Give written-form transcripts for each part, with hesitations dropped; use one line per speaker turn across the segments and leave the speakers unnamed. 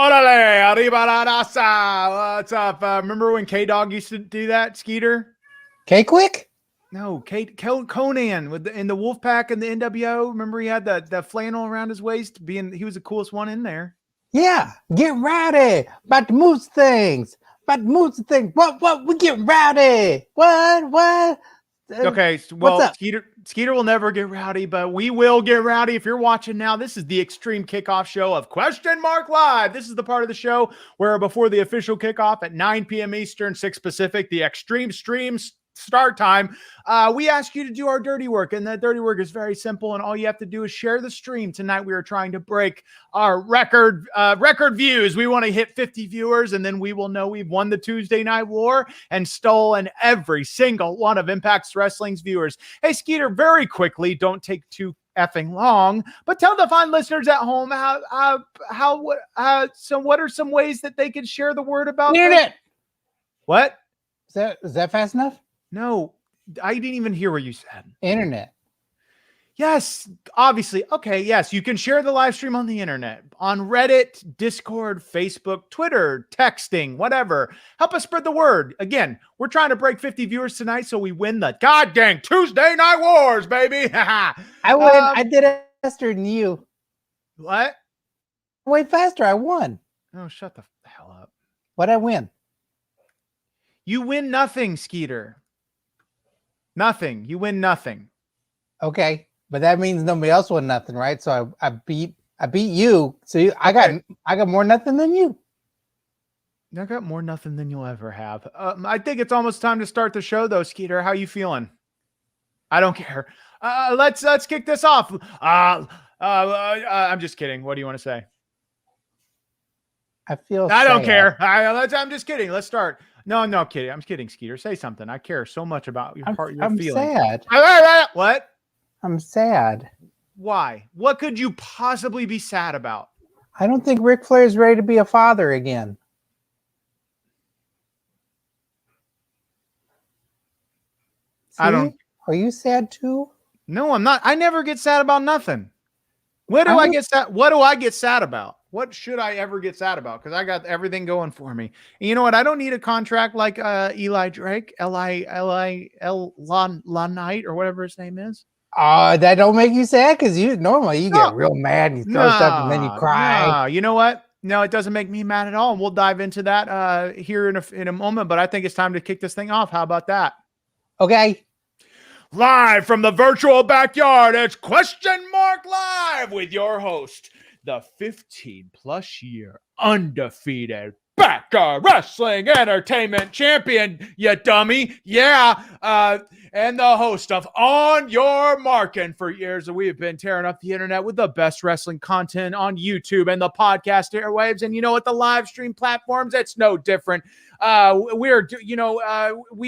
Orale, arriba la raza. What's up? Remember when K-Dog used to do that, Skeeter?
K-Quick?
No, Conan with in the Wolfpack and the NWO. Remember he had the flannel around his waist, he was the coolest one in there.
Yeah, get rowdy. About to move things. What? We get rowdy. What?
Okay, well, Skeeter will never get rowdy, but we will get rowdy. If you're watching now, this is the Extreme Kickoff Show of Live. This is the part of the show where before the official kickoff at 9 p.m. Eastern, 6 Pacific, the Extreme Streams start time, we ask you to do our dirty work, and that dirty work is very simple, and all you have to do is share the stream. Tonight we are trying to break our record views. We want to hit 50 viewers, and then we will know we've won the Tuesday Night War and stolen every single one of Impact's Wrestling's viewers. Hey, Skeeter, very quickly, don't take too effing long, but tell the fine listeners at home what are some ways that they can share the word about
internet.
What?
Is that fast enough?
No, I didn't even hear what you said.
Internet.
Yes, obviously. Okay, yes, you can share the live stream on the internet, on Reddit, Discord, Facebook, Twitter, texting, whatever. Help us spread the word. Again, we're trying to break 50 viewers tonight so we win the goddamn Tuesday Night Wars, baby.
I win. I did it faster than you.
What?
Way faster. I won.
Oh, shut the hell up.
What'd I win?
You win nothing, Skeeter. Nothing. You win nothing.
Okay, but that means nobody else won nothing, right? So I beat you. So I got more nothing than you.
I got more nothing than you'll ever have. I think it's almost time to start the show, though, Skeeter. How you feeling? I don't care. Let's kick this off. I'm just kidding. What do you want to say?
I
don't care. I'm just kidding. Let's start. No, kidding. I'm kidding, Skeeter. Say something. I care so much about your heart, your feelings.
Sad.
What?
I'm sad.
Why? What could you possibly be sad about?
I don't think Ric Flair is ready to be a father again. See? Are you sad too?
No, I'm not. I never get sad about nothing. What do I get sad about? What should I ever get sad about? Because I got everything going for me. And you know what? I don't need a contract like Eli Drake, Knight, or whatever his name is.
That don't make you sad because normally get real mad and you throw stuff and then you cry.
You know what? No, it doesn't make me mad at all. And we'll dive into that here in a moment. But I think it's time to kick this thing off. How about that?
Okay.
Live from the virtual backyard, it's Live with your host, the 15-plus year undefeated Backyard Wrestling Entertainment Champion, you dummy. Yeah. And the host of On Your Mark. And for years, we've been tearing up the internet with the best wrestling content on YouTube and the podcast airwaves. And you know what? The live stream platforms, it's no different. We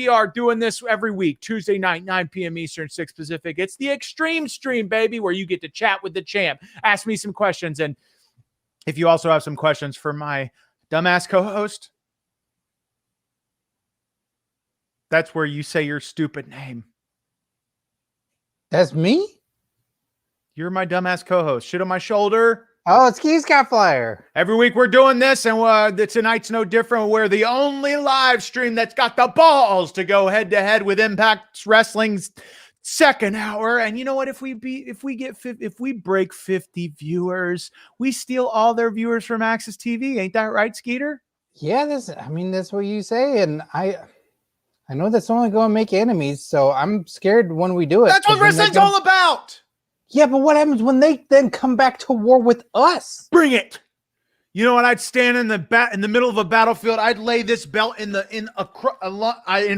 are doing this every week, Tuesday night, 9 p.m. Eastern, 6 Pacific. It's the Extreme Stream, baby, where you get to chat with the champ, ask me some questions. And if you also have some questions for my dumbass co-host, that's where you say your stupid name.
That's me?
You're my dumbass co-host. Shit on my shoulder.
Oh, it's Skyflyer.
Every week we're doing this, and tonight's no different. We're the only live stream that's got the balls to go head-to-head with Impact Wrestling's second hour. And you know what? If we break 50 viewers, we steal all their viewers from Access TV. Ain't that right, Skeeter?
Yeah, that's what you say. And I know that's only going to make enemies, so I'm scared when we do it.
That's what wrestling's all about.
Yeah, but what happens when they then come back to war with us?
Bring it. You know what? I'd stand in the middle of a battlefield. I'd lay this belt in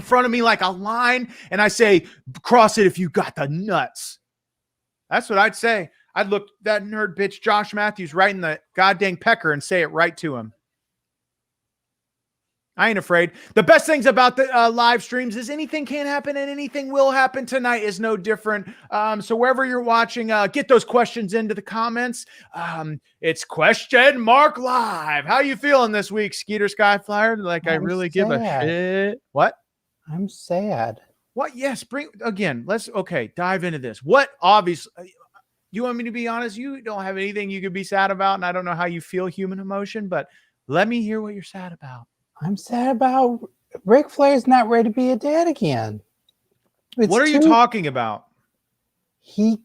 front of me like a line, and I say, "Cross it if you got the nuts." That's what I'd say. I'd look that nerd bitch Josh Matthews right in the goddamn pecker and say it right to him. I ain't afraid. The best things about the live streams is anything can happen and anything will happen. Tonight is no different. So wherever you're watching, get those questions into the comments. It's Live. How you feeling this week, Skeeter Skyflyer? Like I really give a shit. What?
I'm sad.
What? Yes. Let's dive into this. What? Obviously, you want me to be honest? You don't have anything you could be sad about, and I don't know how you feel human emotion, but Let me hear what you're sad about.
I'm sad about Ric Flair's not ready to be a dad again.
What are you talking about?
He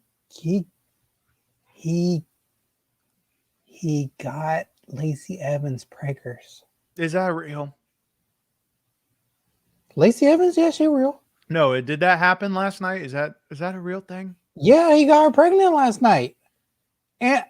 got Lacey Evans preggers.
Is that real?
Lacey Evans, yeah, she real.
No, did that happen last night? Is that a real thing?
Yeah, he got her pregnant last night. And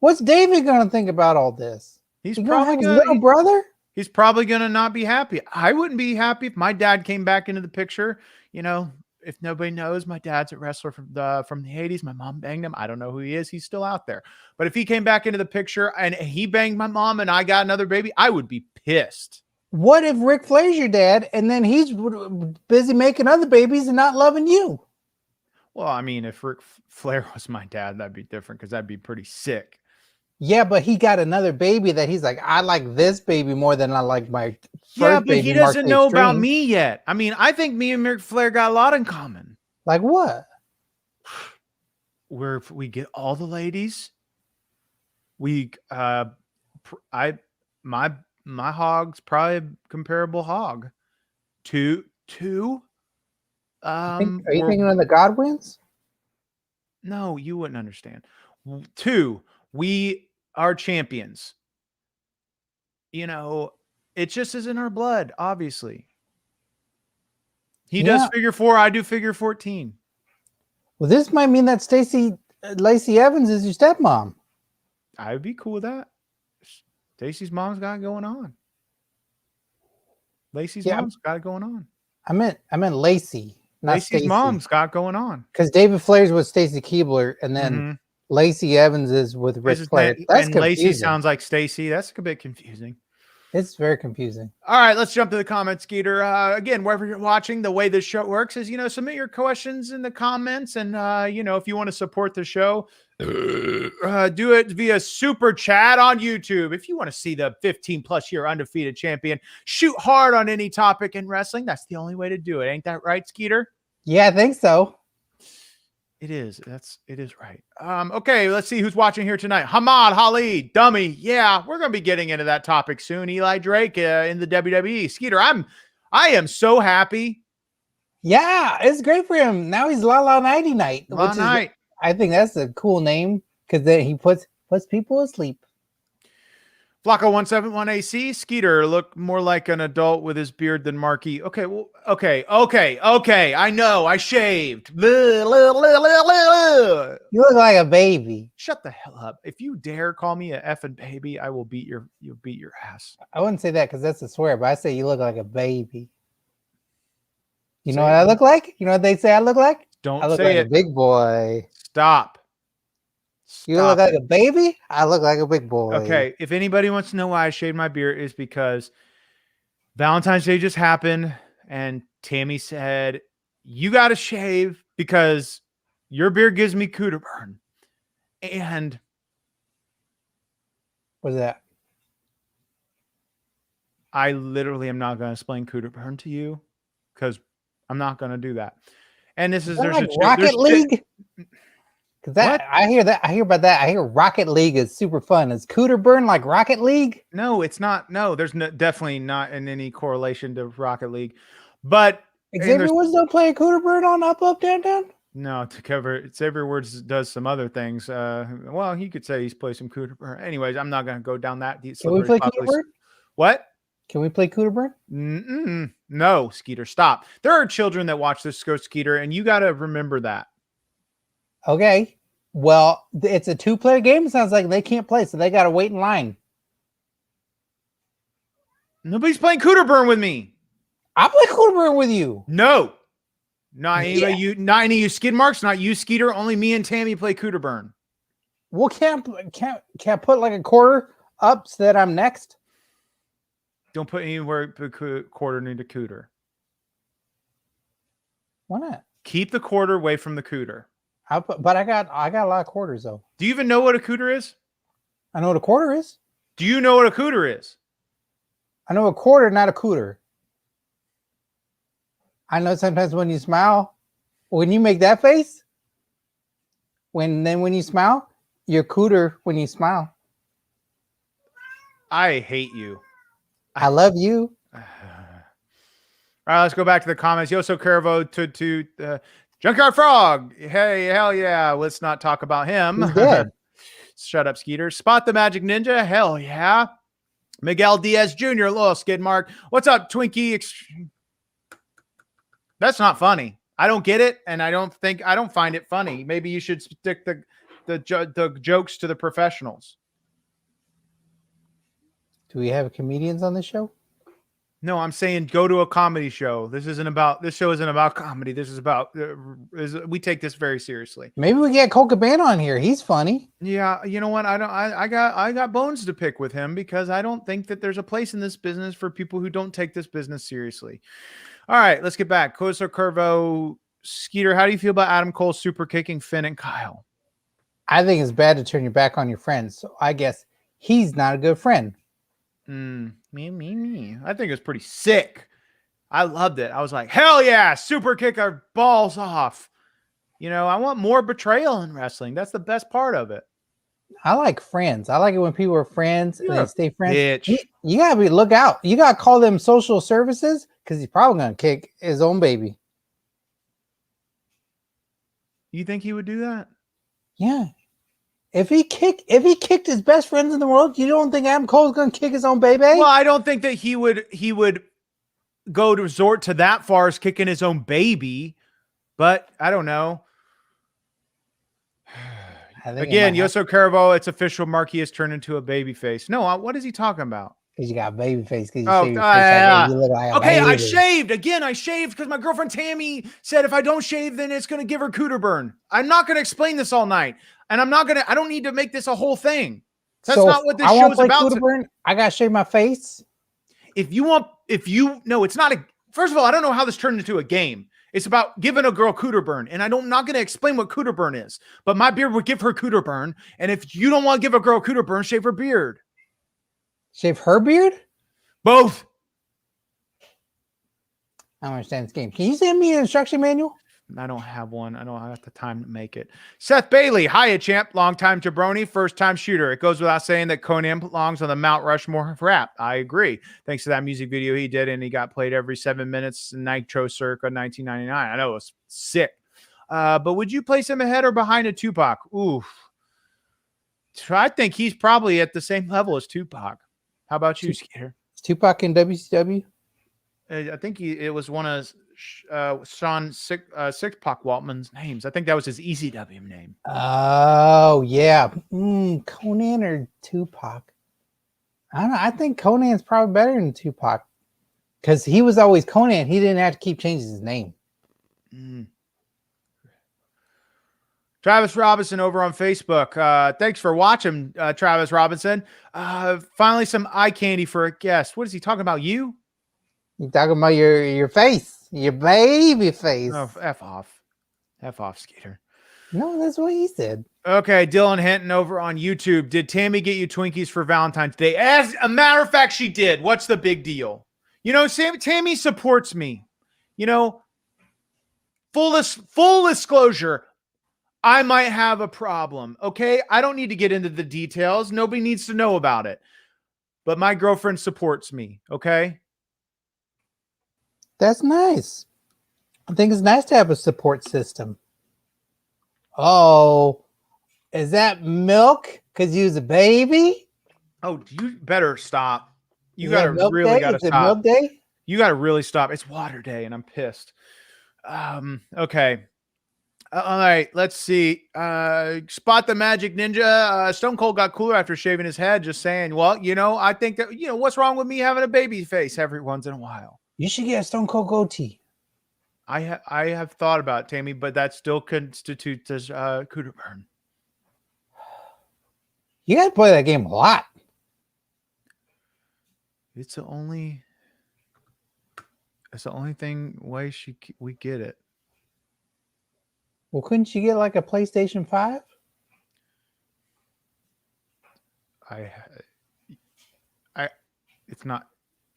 what's David gonna think about all this?
He's
probably gonna have his little brother.
He's probably gonna not be happy. I wouldn't be happy if my dad came back into the picture. You know, if nobody knows, my dad's a wrestler from the 80s. My mom banged him. I don't know who he is. He's still out there. But if he came back into the picture and he banged my mom and I got another baby, I would be pissed.
What if Ric Flair's your dad and then he's busy making other babies and not loving you?
Well, I mean, if Ric Flair was my dad, that'd be different because that'd be pretty sick.
Yeah, but he got another baby that he's like, I like this baby more than I like my first baby.
He doesn't know about me yet. I mean, I think me and Ric Flair got a lot in common.
Like what?
Where if we get all the ladies, we my hog's probably a comparable hog. Two.
Are you thinking of the Godwins?
No, you wouldn't understand. 2, we are champions. You know, it just is in our blood, obviously. He does figure 4, I do figure 14.
Well, this might mean that Lacey Evans is your stepmom.
I would be cool with that. Stacey's mom's got it going on. Lacey's mom's got it going on.
I meant Lacey.
Lacey's mom's got going on.
Because David Flair's with Stacy Keibler, and then Lacey Evans is with Ric Flair. That's confusing.
Lacey sounds like Stacy. That's a bit confusing.
It's very confusing.
All right, let's jump to the comments, Skeeter. Again, wherever you're watching, the way this show works is, submit your questions in the comments. And, if you want to support the show, do it via super chat on YouTube. If you want to see the 15+ year undefeated champion shoot hard on any topic in wrestling, that's the only way to do it. Ain't that right, Skeeter?
Yeah, I think so.
It is. It is right. Okay, let's see who's watching here tonight. Hamad Ali, dummy. Yeah, we're gonna be getting into that topic soon. Eli Drake in the WWE. Skeeter, I am so happy.
Yeah, it's great for him. Now he's La La Nighty Night. I think that's a cool name because then he puts people asleep.
Flacco 171 AC, Skeeter look more like an adult with his beard than Marky. Okay, well, okay. I know, I shaved. You
look like a baby.
Shut the hell up. If you dare call me a effing baby, I will beat your ass.
I wouldn't say that because that's a swear, but I say you look like a baby. You know what I look like? You know what they say I look like?
Don't
I look
say
like a big boy.
Stop.
You look like a baby? I look like a big boy.
Okay, if anybody wants to know why I shaved my beard, is because Valentine's Day just happened, and Tammy said, you got to shave because your beard gives me cooter burn. And
what's that?
I literally am not going to explain cooter burn to you because I'm not going to do that. And this is
there's like Rocket League. Because I hear about that. I hear Rocket League is super fun. Is Cooter Burn like Rocket League?
No, it's not. No, there's definitely not in any correlation to Rocket League. But
Xavier Woods don't play Cooter Burn on Up Up Down Down?
No, to cover Xavier Woods does some other things. Well, he could say he's played some Cooter Burn. Anyways, I'm not going to go down that deep.
Can we play Cooter Burn?
What?
Can we play Cooter Burn?
No, Skeeter, stop. There are children that watch this show, Skeeter, and you got to remember that.
Okay. Well, it's a 2-player game. It sounds like they can't play, so they got to wait in line.
Nobody's playing Cooter Burn with me.
I'll play Cooter Burn with you.
No. Not any of you, not any of you skid marks, not you, Skeeter. Only me and Tammy play Cooter Burn.
Well, can't put like a quarter up so that I'm next?
Don't put anywhere quarter into Cooter.
Why not?
Keep the quarter away from the Cooter.
But I got a lot of quarters though.
Do you even know what a Cooter is?
I know what a quarter is.
Do you know what a Cooter is?
I know a quarter, not a cooter. I know sometimes when you smile, when you make that face, when you smile, you're cooter when you smile.
I hate you.
I love you.
All right, let's go back to the comments. Yoso Curvo to Junkyard Frog. Hey, hell yeah. Let's not talk about him.
He's dead.
Shut up, Skeeter. Spot the Magic Ninja. Hell yeah. Miguel Diaz Jr. Little Skid Mark. What's up, Twinkie? That's not funny. I don't get it, and I don't find it funny. Maybe you should stick the jokes to the professionals.
Do we have comedians on the show?
No, I'm saying go to a comedy show. This show isn't about comedy. This is about we take this very seriously.
Maybe we get Cole Cabana on here. He's funny.
Yeah, you know what? I got bones to pick with him because I don't think that there's a place in this business for people who don't take this business seriously. All right, let's get back. Koso Curvo, Skeeter, how do you feel about Adam Cole super kicking Finn and Kyle?
I think it's bad to turn your back on your friends. So I guess he's not a good friend.
Me. I think it was pretty sick. I loved it. I was like, hell yeah, super kick our balls off. You know, I want more betrayal in wrestling. That's the best part of it.
I like friends. I like it when people are friends and they stay friends.
Bitch.
You gotta look out. You gotta call them social services because he's probably gonna kick his own baby.
You think he would do that?
Yeah. If he kicked his best friends in the world, you don't think Adam Cole's gonna kick his own baby?
Well, I don't think that he would go to resort to that far as kicking his own baby, but I don't know. Again, Yoso Curvo, it's official. Marquis has turned into a baby face. No, what is he talking about?
Because you got baby face.
Okay, I shaved. Again, I shaved because my girlfriend Tammy said if I don't shave, then it's going to give her cooter burn. I'm not going to explain this all night. And I don't need to make this a whole thing. That's not what this show's about.
I got to shave my face.
It's not first of all, I don't know how this turned into a game. It's about giving a girl cooter burn. And I'm not going to explain what cooter burn is, but my beard would give her cooter burn. And if you don't want to give a girl cooter burn, shave her beard.
Shave her beard?
Both.
I don't understand this game. Can you send me an instruction manual?
I don't have one. I don't have the time to make it. Seth Bailey, hiya, champ. Long-time jabroni, first-time shooter. It goes without saying that Conan belongs on the Mount Rushmore of rap. I agree. Thanks to that music video he did, and he got played every 7 minutes in Nitro circa 1999. I know, it was sick. But would you place him ahead or behind a Tupac? Oof. I think he's probably at the same level as Tupac. How about you, Skeeter?
Is Tupac in WCW?
I think it was one of Sean Six-Pac Waltman's names. I think that was his ECW name.
Oh, yeah. Conan or Tupac? I don't know. I think Conan's probably better than Tupac because he was always Conan. He didn't have to keep changing his name.
Travis Robinson over on Facebook. Thanks for watching, Travis Robinson. Finally, some eye candy for a guest. What is he talking about? You?
You talking about your face, your baby face?
Oh, F off, Skeeter.
No, that's what he said.
Okay, Dylan Hinton over on YouTube. Did Tammy get you Twinkies for Valentine's Day? As a matter of fact, she did. What's the big deal? You know, Tammy supports me. You know, full disclosure. I might have a problem, okay? I don't need to get into the details. Nobody needs to know about it. But my girlfriend supports me, okay?
That's nice. I think it's nice to have a support system. Oh, is that milk? Because you was a baby?
Oh, you better stop. You
gotta really
gotta
stop. Is it
stop.
milk day?
You gotta really stop. It's water day, and I'm pissed. Okay. All right, let's see. Spot the Magic Ninja. Stone Cold got cooler after shaving his head. Just saying. Well, you know, I think that, you know, what's wrong with me having a baby face every once in a while?
You should get a Stone Cold goatee.
I have thought about it, Tammy, but that still constitutes as cooter burn.
You got to play that game a lot.
It's the only thing way we get it.
Well, couldn't you get like a PlayStation 5?
It's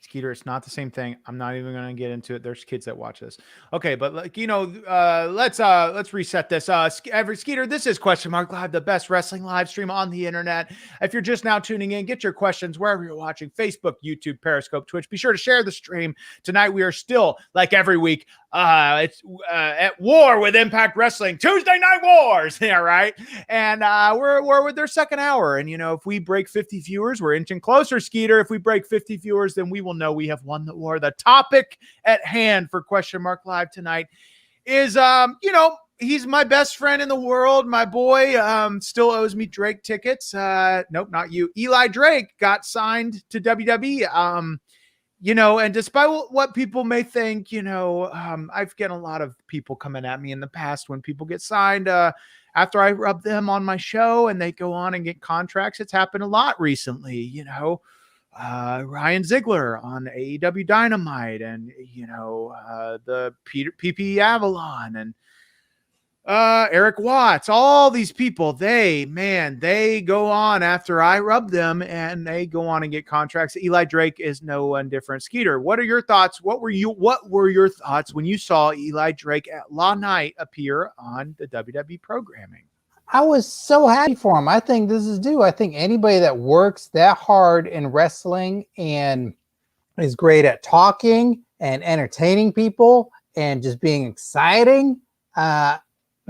Skeeter, it's not the same thing. I'm not even going to get into it. There's kids that watch this. Okay, but like, let's reset this. Skeeter, this is Question Mark Live, the best wrestling live stream on the internet. If you're just now tuning in, get your questions wherever you're watching: Facebook, YouTube, Periscope, Twitch. Be sure to share the stream. Tonight we are still, like every week, it's at war with Impact Wrestling, Tuesday Night Wars. Yeah, right. And we're with their second hour. And if we break 50 viewers, we're inching closer, Skeeter. If we break 50 viewers, then we will know we have won the war. The topic at hand for Question Mark Live tonight is, he's my best friend in the world. My boy still owes me Drake tickets. Nope, not you. Eli Drake got signed to WWE. And despite what people may think, I've gotten a lot of people coming at me in the past when people get signed after I rub them on my show and they go on and get contracts. It's happened a lot recently, Ryan Ziegler on AEW Dynamite and, the PP Avalon and Eric Watts, all these people, they go on after I rub them and they go on and get contracts. Eli Drake is no one different. Skeeter, what are your thoughts? What were your thoughts when you saw Eli Drake at Law Night appear on the WWE programming?
I was so happy for him. I think this is due. I think anybody that works that hard in wrestling and is great at talking and entertaining people and just being exciting,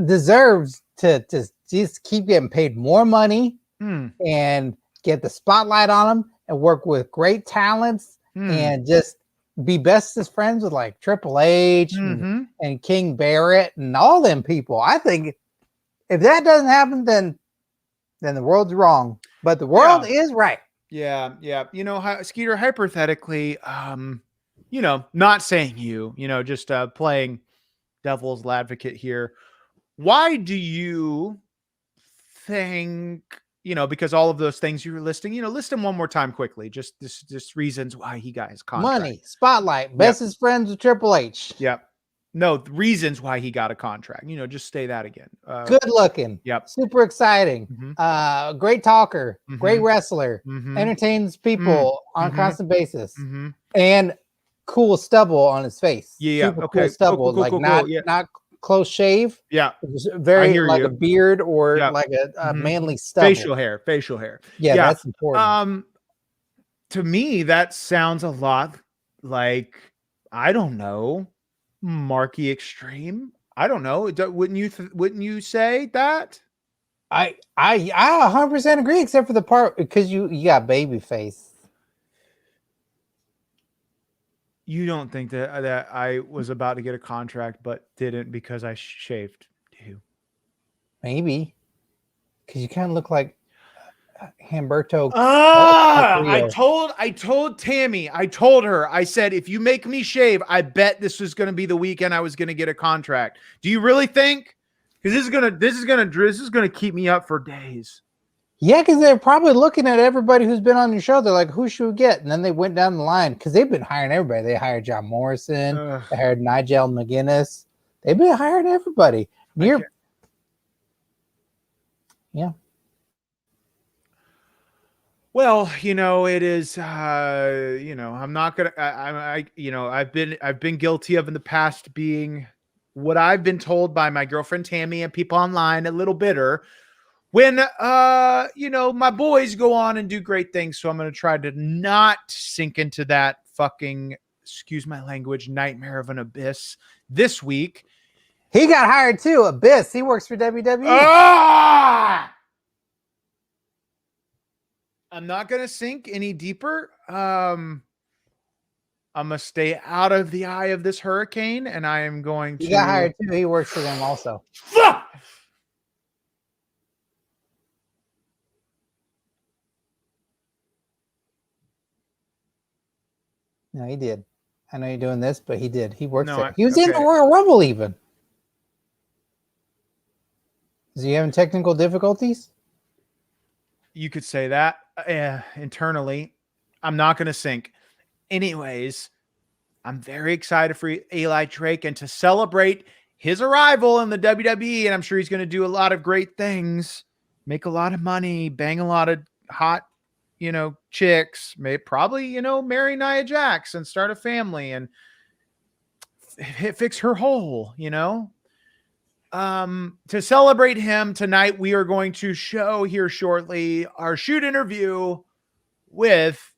deserves to just keep getting paid more money and get the spotlight on them and work with great talents and just be bestest friends with like Triple H and King Barrett and all them people. I think if that doesn't happen, then the world's wrong, but the world is right.
Yeah. Skeeter, hypothetically, not saying just playing devil's advocate here. Why do you think, because all of those things you were listing, list them one more time quickly, just reasons why he got his contract.
Money, spotlight, bestest friends with Triple H.
Yep. No, reasons why he got a contract, just say that again.
Good looking.
Yep.
Super exciting. Great talker, great wrestler, entertains people on a constant basis, and cool stubble on his face.
Yeah.
Super
Okay.
Cool stubble,
Cool.
Not close shave.
Yeah.
Very like a beard or like a manly stubble.
Facial hair.
Yeah, that's important.
To me, that sounds a lot like, I don't know, Marky Xtreme. I don't know. Wouldn't you say that?
I 100% agree, except for the part because you got baby face.
You don't think that I was about to get a contract but didn't because I shaved, do you?
Maybe because you kind of look like Humberto.
I told Tammy. I told her. I said, if you make me shave, I bet this was going to be the weekend I was going to get a contract. Do you really think? Because this is gonna keep me up for days.
Yeah, because they're probably looking at everybody who's been on your show. They're like, who should we get? And then they went down the line because they've been hiring everybody. They hired John Morrison. They hired Nigel McGuinness. They've been hiring everybody. Yeah.
Well, it is, I'm not going to, I've been guilty of in the past being what I've been told by my girlfriend, Tammy, and people online, a little bitter when, my boys go on and do great things. So I'm going to try to not sink into that fucking, excuse my language, nightmare of an abyss this week.
He got hired too. Abyss. He works for WWE.
I'm not going to sink any deeper. I'm going to stay out of the eye of this hurricane, and I am going to...
He got hired too. He works for them also.
Fuck!
No, he did. I know you're doing this, but he did. He works there. He was
okay.
in the Royal Rumble even. Is he having technical difficulties?
You could say that internally. I'm not going to sink. Anyways, I'm very excited for Eli Drake and to celebrate his arrival in the WWE. And I'm sure he's going to do a lot of great things, make a lot of money, bang a lot of hot chicks, probably, marry Nia Jax and start a family and fix her hole, to celebrate him tonight, we are going to show here shortly our shoot interview with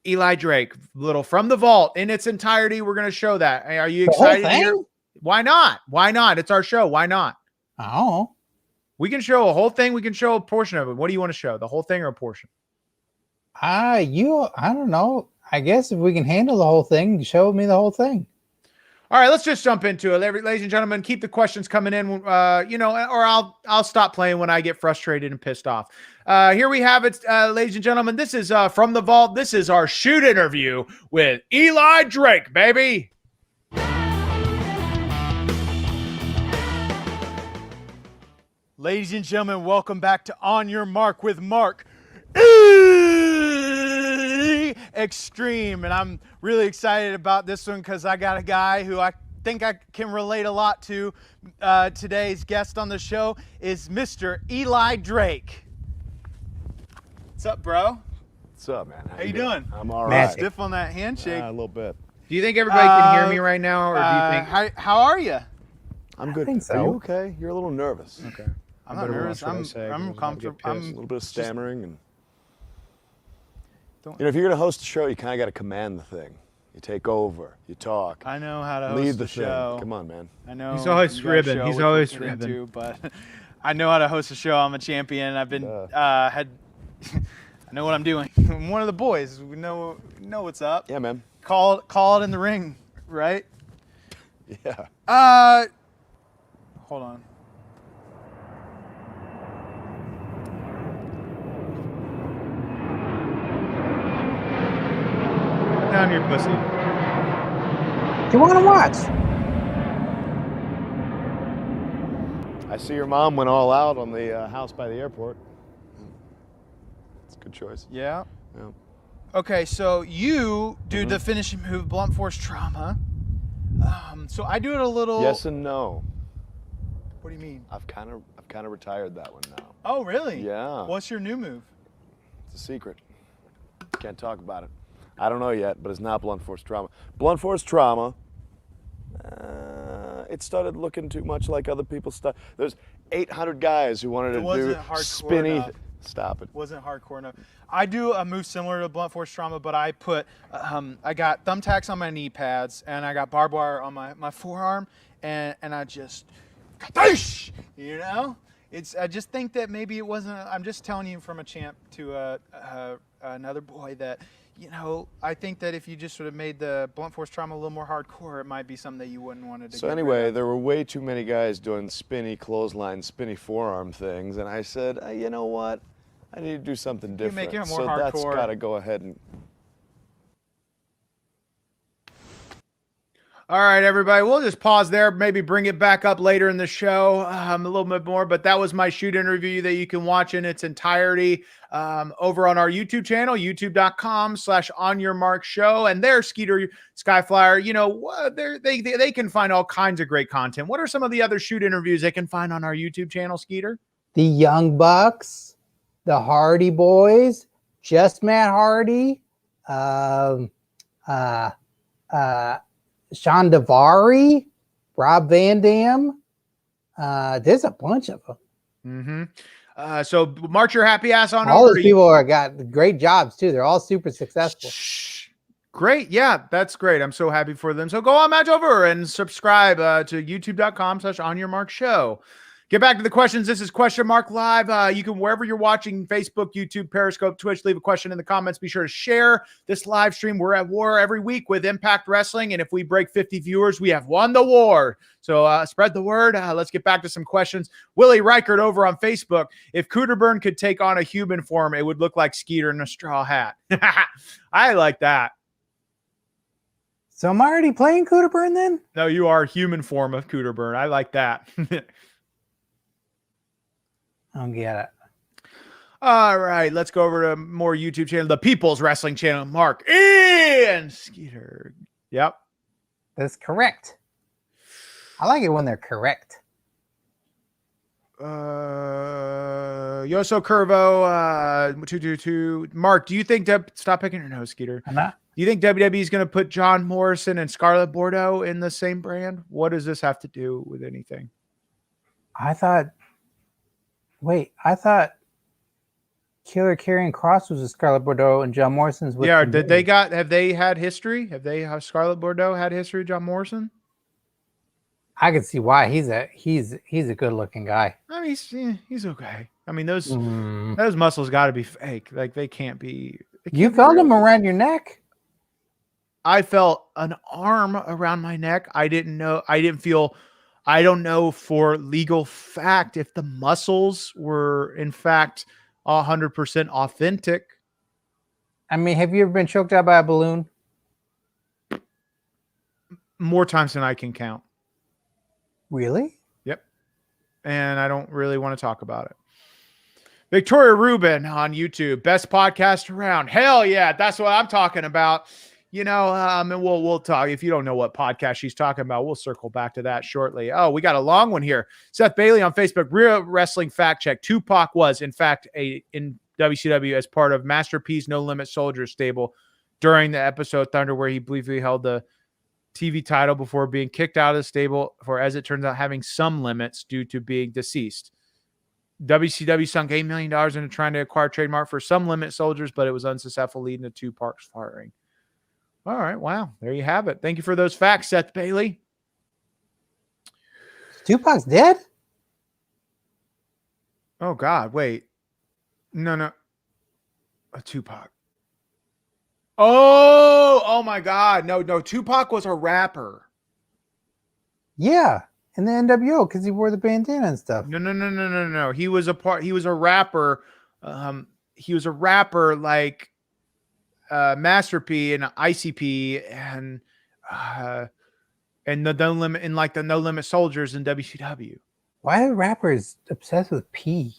Eli Drake, little from the vault in its entirety. We're going to show that. Are you excited? Why not? It's our show. Why not?
Oh,
we can show a whole thing. We can show a portion of it. What do you want to show? The whole thing or a portion?
I don't know. I guess if we can handle the whole thing, show me the whole thing.
All right, let's just jump into it. Ladies and gentlemen, keep the questions coming in, or I'll stop playing when I get frustrated and pissed off. Here we have it, ladies and gentlemen. This is from the vault. This is our shoot interview with Eli Drake, baby. Ladies and gentlemen, welcome back to On Your Mark with Mark Xtreme, and I'm really excited about this one because I got a guy who I think I can relate a lot to. Today's guest on the show is Mr. Eli Drake. What's up, bro?
What's up, man?
How you doing?
I'm all right.
Stiff on that handshake.
A little bit.
Do you think everybody can hear me right now, or do you think?
How are you? I'm good.
I think so.
Are you okay? You're a little nervous.
Okay.
I'm not nervous. I'm comfortable. I'm a little bit of stammering and. If you're gonna host a show, you kind of got to command the thing. You take over. You talk.
I know how to
lead
host
the
show.
Come on, man.
I know.
He's always scribbing. He's always scribbing.
But I know how to host a show. I'm a champion. I've been I know what I'm doing. I'm one of the boys. We know what's up.
Yeah, man.
Call it in the ring, right?
Yeah.
Hold on. Down your pussy.
You want to watch?
I see your mom went all out on the house by the airport. It's a good choice.
Yeah.
Yeah.
Okay, so you do the finishing move, blunt force trauma. So I do it a little.
Yes and no.
What do you mean?
I've kind of retired that one now.
Oh, really?
Yeah.
What's your new move?
It's a secret. Can't talk about it. I don't know yet, but it's not blunt force trauma. Blunt force trauma, it started looking too much like other people's stuff. There's 800 guys who wanted to do spinny.
Enough.
Stop it.
Wasn't hardcore enough. I do a move similar to blunt force trauma, but I put, I got thumbtacks on my knee pads, and I got barbed wire on my forearm, and I just, I just think that maybe it wasn't. I'm just telling you from a champ to another boy that. I think that if you just sort of made the blunt force trauma a little more hardcore, it might be something that you wouldn't want to do.
So anyway, there were way too many guys doing spinny clothesline, spinny forearm things, and I said, you know what? I need to do something different.
Make it more
so
hardcore.
That's got to go ahead and.
All right, everybody, we'll just pause there, maybe bring it back up later in the show a little bit more, but that was my shoot interview that you can watch in its entirety over on our YouTube channel, youtube.com/onyourmarkshow, and there's Skeeter, Skyflyer. They can find all kinds of great content. What are some of the other shoot interviews they can find on our YouTube channel, Skeeter?
The Young Bucks, the Hardy Boys, Just Matt Hardy, Sean Davari, Rob Van Dam. There's a bunch of them.
Mm-hmm. So march your happy ass on
all
over.
Those people got great jobs too. They're all super successful.
Great. Yeah, that's great. I'm so happy for them. So go on, match over and subscribe to youtube.com/onyourmarkshow. Get back to the questions. This is Question Mark Live. You can, wherever you're watching, Facebook, YouTube, Periscope, Twitch, leave a question in the comments. Be sure to share this live stream. We're at war every week with Impact Wrestling, and if we break 50 viewers, we have won the war. So spread the word. Let's get back to some questions. Willie Reichert over on Facebook. If Cooterburn could take on a human form, it would look like Skeeter in a straw hat. I like that.
So am I already playing Cooterburn then?
No, you are human form of Cooterburn. I like that.
I don't get it.
All right, let's go over to more YouTube channel, the People's Wrestling Channel. Mark and Skeeter. Yep.
That's correct. I like it when they're correct.
Yoso Curvo 222. Mark, do you think stop picking your nose, Skeeter?
I'm not.
Do you think WWE is going to put John Morrison and Scarlett Bordeaux in the same brand? What does this have to do with anything?
I thought Killer Karrion Kross was with Scarlett Bordeaux and John Morrison's with.
Yeah, have they had history? Have Scarlett Bordeaux had history with John Morrison?
I can see why he's a good looking guy.
I mean, he's okay. I mean, those muscles got to be fake. Like they can't be.
You felt them around your neck?
I felt an arm around my neck. I don't know for legal fact if the muscles were in fact 100% authentic.
I mean, have you ever been choked out by a balloon?
More times than I can count.
Really?
Yep. And I don't really want to talk about it. Victoria Rubin on YouTube, best podcast around. Hell yeah, that's what I'm talking about. You know, and we'll talk. If you don't know what podcast she's talking about, we'll circle back to that shortly. Oh, we got a long one here. Seth Bailey on Facebook, Real Wrestling Fact Check. Tupac was, in fact, in WCW as part of Master P's No Limit Soldiers stable during the episode Thunder, where he briefly held the TV title before being kicked out of the stable for, as it turns out, having some limits due to being deceased. WCW sunk $8 million into trying to acquire trademark for some limit soldiers, but it was unsuccessful, leading to Tupac's firing. All right. Wow. There you have it. Thank you for those facts, Seth Bailey.
Tupac's dead?
Oh, God. Wait. No. Tupac. Oh my God. No. Tupac was a rapper.
Yeah. In the NWO, because he wore the bandana and stuff.
No. He was a rapper. He was a rapper like Master P and ICP and the No Limit and like the No Limit Soldiers in WCW.
Why are rappers obsessed with P?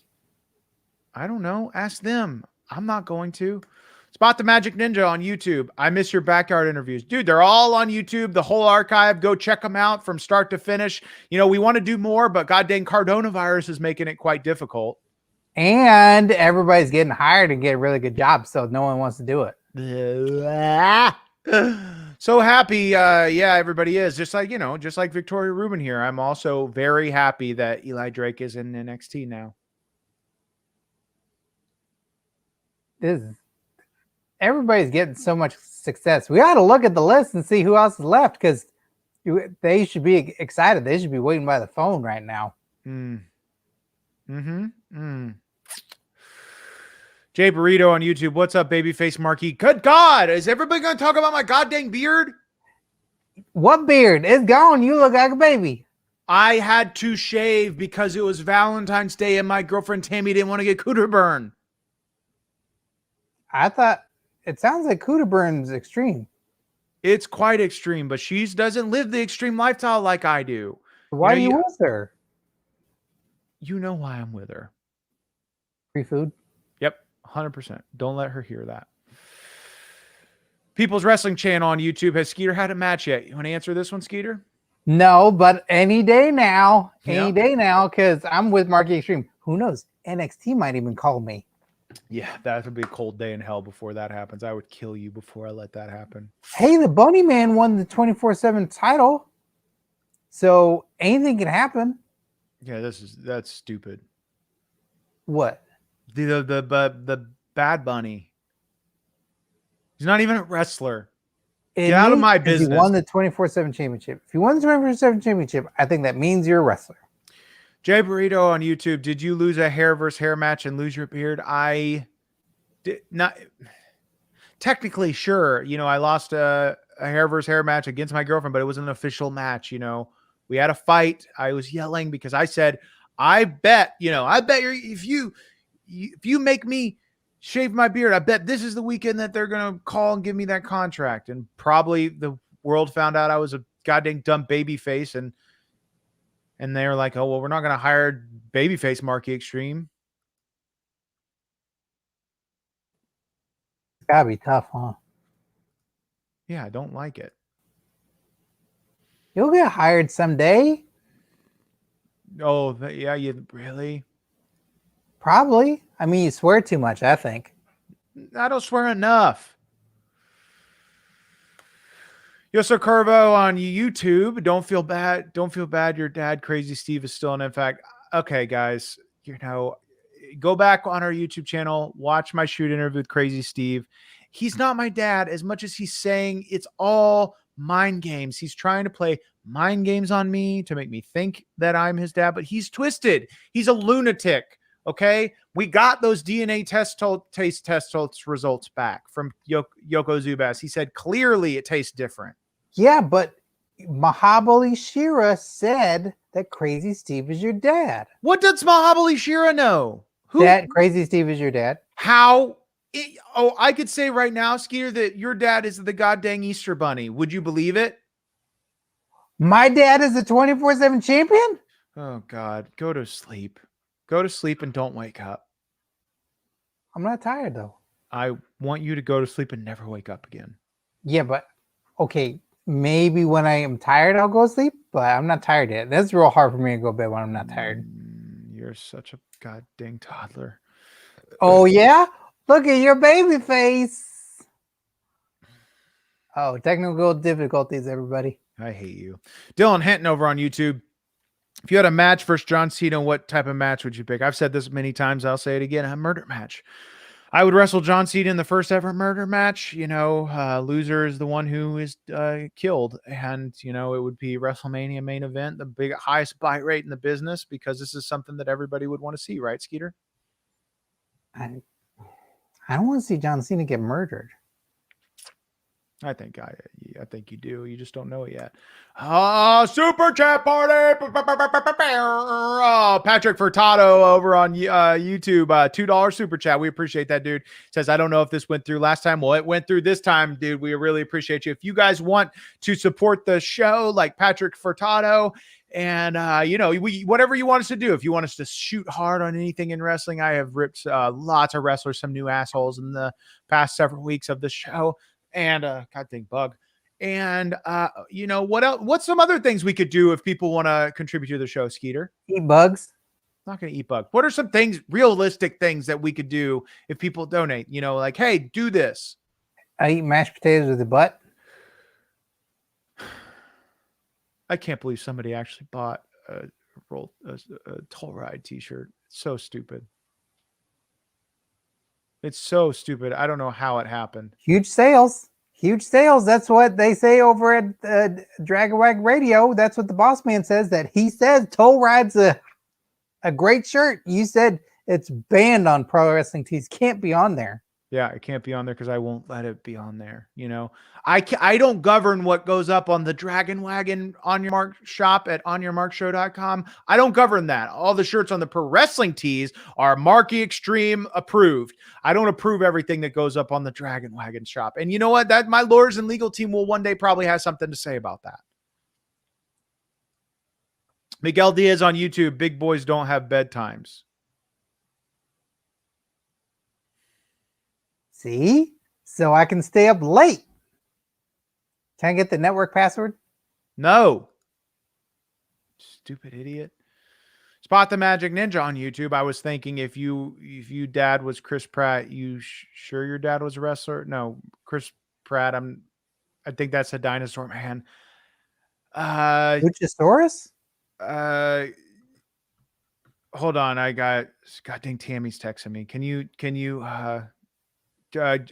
I don't know. Ask them. I'm not going to. Spot the Magic Ninja on YouTube. I miss your backyard interviews. Dude, they're all on YouTube. The whole archive. Go check them out from start to finish. You know, we want to do more, but goddamn Coronavirus is making it quite difficult.
And everybody's getting hired and get a really good job, so no one wants to do it.
So happy. Yeah, everybody is. Just like Victoria Rubin here. I'm also very happy that Eli Drake is in NXT now.
Everybody's getting so much success. We ought to look at the list and see who else is left, because they should be excited. They should be waiting by the phone right now.
Jay Burrito on YouTube. What's up, babyface Marquee? Good God. Is everybody going to talk about my goddamn beard?
What beard? It's gone. You look like a baby.
I had to shave because it was Valentine's Day and my girlfriend Tammy didn't want to get cooter burn.
I thought it sounds like cooter burn's extreme.
It's quite extreme, but she doesn't live the extreme lifestyle like I do.
Why are you with her?
You know why I'm with her.
Free food?
Yep, 100%. Don't let her hear that. People's Wrestling Channel on YouTube. Has Skeeter had a match yet? You want to answer this one, Skeeter?
No, but any day now.
Yeah.
Any day now, because I'm with Marky Extreme. Who knows? NXT might even call me.
Yeah, that would be a cold day in hell before that happens. I would kill you before I let that happen.
Hey, the Bunny Man won the 24/7 title. So anything can happen.
Yeah, that's stupid.
What?
The Bad Bunny. He's not even a wrestler. Get out of my business.
He won the 24/7 championship. If you won the 24/7 championship, I think that means you're a wrestler.
Jay Burrito on YouTube. Did you lose a hair versus hair match and lose your beard? I did not. Technically, sure. You know, I lost a hair versus hair match against my girlfriend, but it was an official match. You know, we had a fight. I was yelling because I said, I bet if you make me shave my beard, I bet this is the weekend that they're going to call and give me that contract. And probably the world found out I was a goddamn dumb baby face. And they're like, oh, well, we're not going to hire babyface Marky Extreme.
It's got to be tough, huh?
Yeah, I don't like it.
You'll get hired someday.
Oh, yeah, you really?
Probably. I mean, you swear too much, I think.
I don't swear enough. Yo, so Curvo on YouTube. Don't feel bad. Don't feel bad. Your dad, Crazy Steve, is still in. In fact, okay, guys, go back on our YouTube channel, watch my shoot interview with Crazy Steve. He's not my dad as much as he's saying it's all mind games. He's trying to play mind games on me to make me think that I'm his dad, but he's twisted. He's a lunatic. Okay, we got those DNA taste test results back from Yoko Zubas. He said clearly it tastes different.
Yeah, but Mahabali Shira said that Crazy Steve is your dad.
What does Mahabali Shira know?
That Crazy Steve is your dad.
How? I could say right now, Skeeter, that your dad is the goddamn Easter Bunny. Would you believe it?
My dad is a 24/7 champion?
Oh, God. Go to sleep. Go to sleep and don't wake up.
I'm not tired, though.
I want you to go to sleep and never wake up again.
Yeah, but okay, maybe when I am tired, I'll go to sleep, but I'm not tired yet. That's real hard for me to go to bed when I'm not tired.
You're such a goddamn toddler.
Oh, yeah? Look at your baby face. Oh, technical difficulties, everybody.
I hate you. Dylan Hinton over on YouTube. If you had a match versus John Cena, what type of match would you pick? I've said this many times. I'll say it again. A murder match. I would wrestle John Cena in the first ever murder match. Loser is the one who is killed. And, it would be WrestleMania main event, the highest buy rate in the business, because this is something that everybody would want to see, right, Skeeter?
I don't want to see John Cena get murdered.
I think you do. You just don't know it yet. Super chat party. Patrick Furtado over on YouTube. $2 super chat. We appreciate that, dude. Says, I don't know if this went through last time. Well, it went through this time, dude. We really appreciate you. If you guys want to support the show like Patrick Furtado, and whatever you want us to do, if you want us to shoot hard on anything in wrestling, I have ripped lots of wrestlers, some new assholes in the past several weeks of the show. And God dang bug. And what else? What's some other things we could do if people want to contribute to the show, Skeeter?
Eat bugs.
Not gonna eat bugs. What are some things, realistic things that we could do if people donate? Like, hey, do this.
I eat mashed potatoes with a butt.
I can't believe somebody actually bought a Toll Ride t-shirt. It's so stupid. It's so stupid. I don't know how it happened.
Huge sales. That's what they say over at Dragon Wag Radio. That's what the boss man says, that he says Toll Ride's a great shirt. You said it's banned on Pro Wrestling Tees. Can't be on there.
Yeah, it can't be on there because I won't let it be on there. I don't govern what goes up on the Dragon Wagon On Your Mark shop at onyourmarkshow.com. I don't govern that. All the shirts on the Pro Wrestling Tees are Marky Xtreme approved. I don't approve everything that goes up on the Dragon Wagon shop. And you know what? That my lawyers and legal team will one day probably have something to say about that. Miguel Diaz on YouTube. Big boys don't have bedtimes.
See? So I can stay up late. Can I get the network password?
No. Stupid idiot. Spot the Magic Ninja on YouTube. I was thinking if you dad was Chris Pratt, you sure your dad was a wrestler? No, Chris Pratt. I think that's a dinosaur man.
Luchasaurus?
Hold on. I got God dang Tammy's texting me. Can you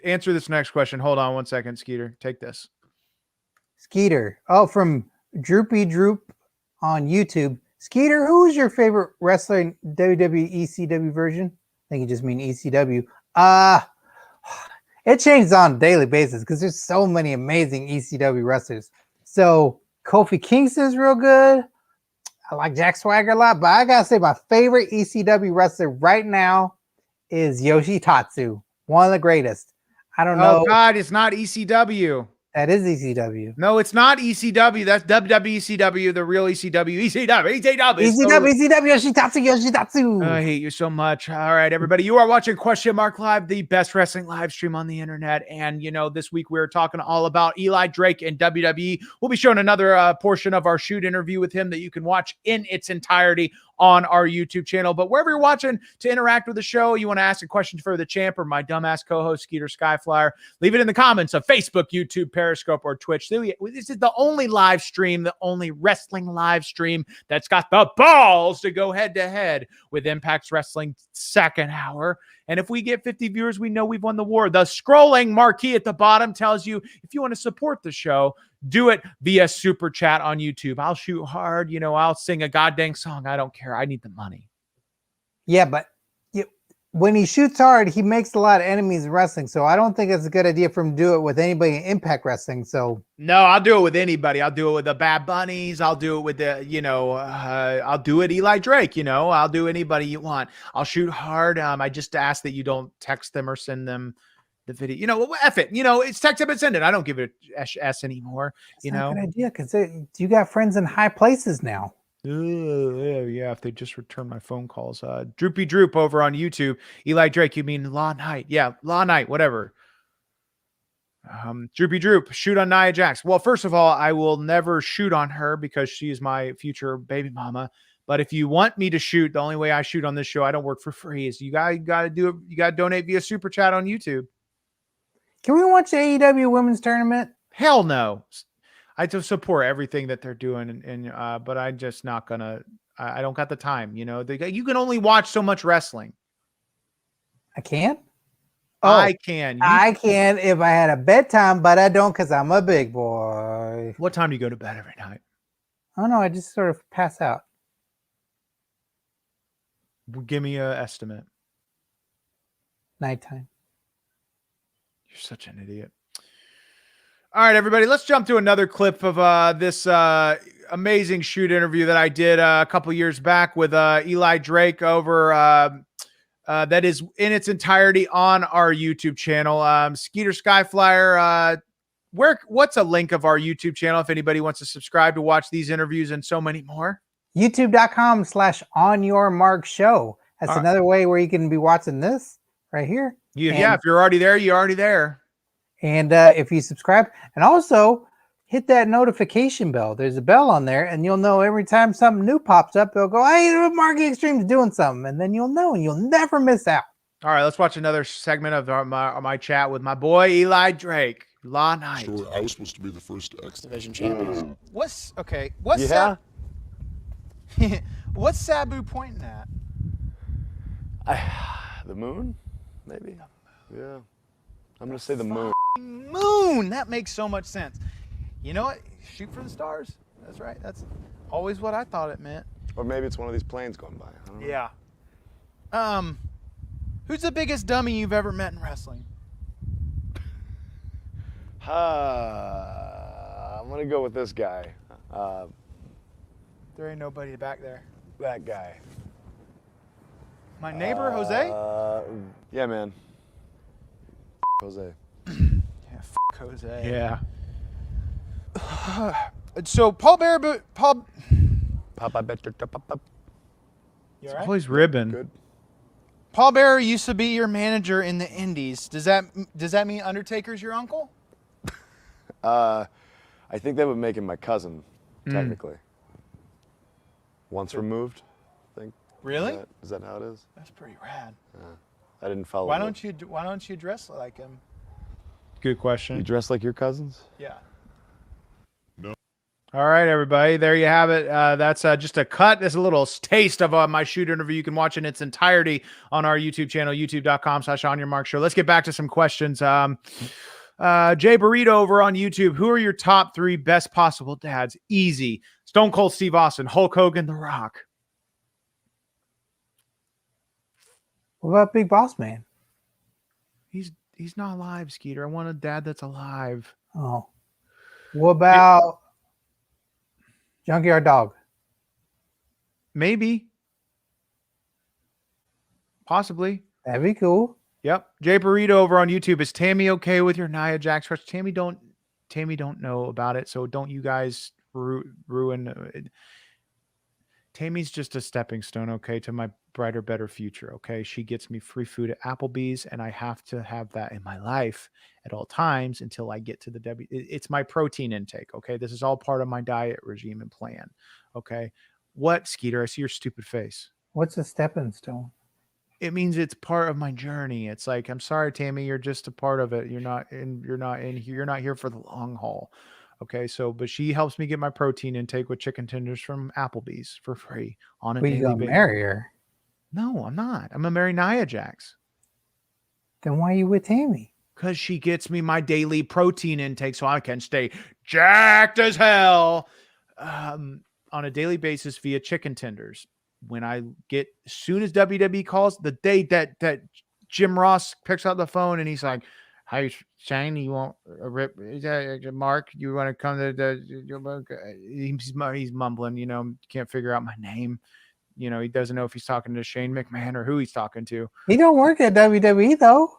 answer this next question? Hold on 1 second, Skeeter. Take this.
Skeeter. Oh, from Droopy Droop on YouTube. Skeeter, who's your favorite wrestler in WWE ECW version? I think you just mean ECW. It changes on a daily basis because there's so many amazing ECW wrestlers. So Kofi Kingston's real good. I like Jack Swagger a lot, but I gotta say my favorite ECW wrestler right now is Yoshitatsu. One of the greatest. I don't know.
Oh, God, it's not ECW.
That is ECW.
No, it's not ECW. That's WWECW, the real ECW. ECW.
Yoshitatsu.
I hate you so much. All right, everybody. You are watching Question Mark Live, the best wrestling live stream on the internet. And, this week we're talking all about Eli Drake and WWE. We'll be showing another portion of our shoot interview with him that you can watch in its entirety on our YouTube channel. But wherever you're watching to interact with the show, you want to ask a question for the champ or my dumbass co-host, Skeeter Skyflyer, leave it in the comments of Facebook, YouTube, Periscope, or Twitch. This is the only live stream, the only wrestling live stream that's got the balls to go head-to-head with Impact's Wrestling second hour. And if we get 50 viewers, we know we've won the war. The scrolling marquee at the bottom tells you if you want to support the show, do it via Super Chat on YouTube. I'll shoot hard. I'll sing a goddamn song. I don't care. I need the money.
Yeah, but when he shoots hard, he makes a lot of enemies in wrestling. So I don't think it's a good idea for him to do it with anybody in Impact Wrestling. So
no, I'll do it with anybody. I'll do it with the Bad Bunnies. I'll do it with the, I'll do it Eli Drake. I'll do anybody you want. I'll shoot hard. I just ask that you don't text them or send them the video. F it. It's text and send it. I don't give it a S anymore.
That's not a good idea because you got friends in high places now.
Yeah, if they just return my phone calls. Droopy Droop over on YouTube. Eli Drake, you mean Law Knight? Yeah, Law Knight, whatever. Droopy Droop, shoot on Nia Jax. Well, first of all, I will never shoot on her because she's my future baby mama. But if you want me to shoot, the only way I shoot on this show, I don't work for free, is you got to do it. You got to donate via Super Chat on YouTube.
Can we watch the AEW Women's Tournament?
Hell no. I just support everything that they're doing, but I'm just not gonna. I don't got the time. You can only watch so much wrestling.
I can't.
I can.
I can if I had a bedtime, but I don't because I'm a big boy.
What time do you go to bed every night?
I don't know. I just sort of pass out.
Give me an estimate.
Nighttime.
You're such an idiot. All right, everybody, let's jump to another clip of this amazing shoot interview that I did a couple years back with Eli Drake over that is in its entirety on our YouTube channel. Skeeter Skyflyer, what's a link of our YouTube channel if anybody wants to subscribe to watch these interviews and so many more?
YouTube.com/onyourmarkshow. That's another way where you can be watching this right here.
Yeah, if you're already there, you're already there. And
if you subscribe, and also hit that notification bell. There's a bell on there, and you'll know every time something new pops up, it'll go, hey, Marky Xtreme's doing something, and then you'll know, and you'll never miss out.
All right, let's watch another segment of my chat with my boy Eli Drake. Law Knight.
Sure, I was supposed to be the first X Division champion.
What's Sabu pointing at?
The moon, maybe. Yeah, I'm gonna say the moon.
Moon. That makes so much sense. You know what? Shoot for the stars. That's right. That's always what I thought it meant.
Or maybe it's one of these planes going by. I don't know.
Yeah. Who's the biggest dummy you've ever met in wrestling?
I'm gonna go with this guy.
There ain't nobody back there.
That guy.
My neighbor, Jose?
Yeah, man. Jose.
Yeah, Jose. Yeah. So Paul Bear, Paul.
You
right? Always ribbon.
Good.
Paul Bearer used to be your manager in the Indies. Does that mean Undertaker's your uncle?
I think that would make him my cousin, technically. Once removed, I think.
Really?
Is that how it is?
That's pretty rad.
I didn't follow.
Why don't you dress like him? Good question.
You dress like your cousins?
Yeah. No. All right, everybody. There you have it. That's just a cut. There's a little taste of my shoot interview. You can watch in its entirety on our YouTube channel, youtube.com/onyourmarkshow. Let's get back to some questions. Jay Burrito over on YouTube. Who are your top 3 best possible dads? Easy. Stone Cold Steve Austin, Hulk Hogan, The Rock.
What about Big Boss Man?
He's not alive, Skeeter. I want a dad that's alive.
Oh. What about Junkyard Dog?
Maybe. Possibly.
That'd be cool.
Yep. Jay Burrito over on YouTube. Is Tammy okay with your Nia Jax crush? Tammy don't know about it, so don't you guys ruin it. Tammy's just a stepping stone, okay, to my brighter, better future, okay? She gets me free food at Applebee's, and I have to have that in my life at all times until I get to the It's my protein intake, okay? This is all part of my diet regime and plan, okay? What, Skeeter? I see your stupid face.
What's a stepping stone?
It means it's part of my journey. It's like, I'm sorry, Tammy, you're just a part of it. You're not in here. You're not here for the long haul. Okay. So, but she helps me get my protein intake with chicken tenders from Applebee's for free on a
Well, you
daily
gonna
basis.
marry her?
No, I'm not. I'm gonna marry Nia Jax.
Then why are you with Tammy?
Because she gets me my daily protein intake so I can stay jacked as hell on a daily basis via chicken tenders. When I get, as soon as WWE calls, the day that Jim Ross picks up the phone and he's like, "Hey, Shane, you want a rip? Mark, you want to come to the?" He's mumbling, you know, can't figure out my name. You know, he doesn't know if he's talking to Shane McMahon or who he's talking to.
He don't work at WWE though.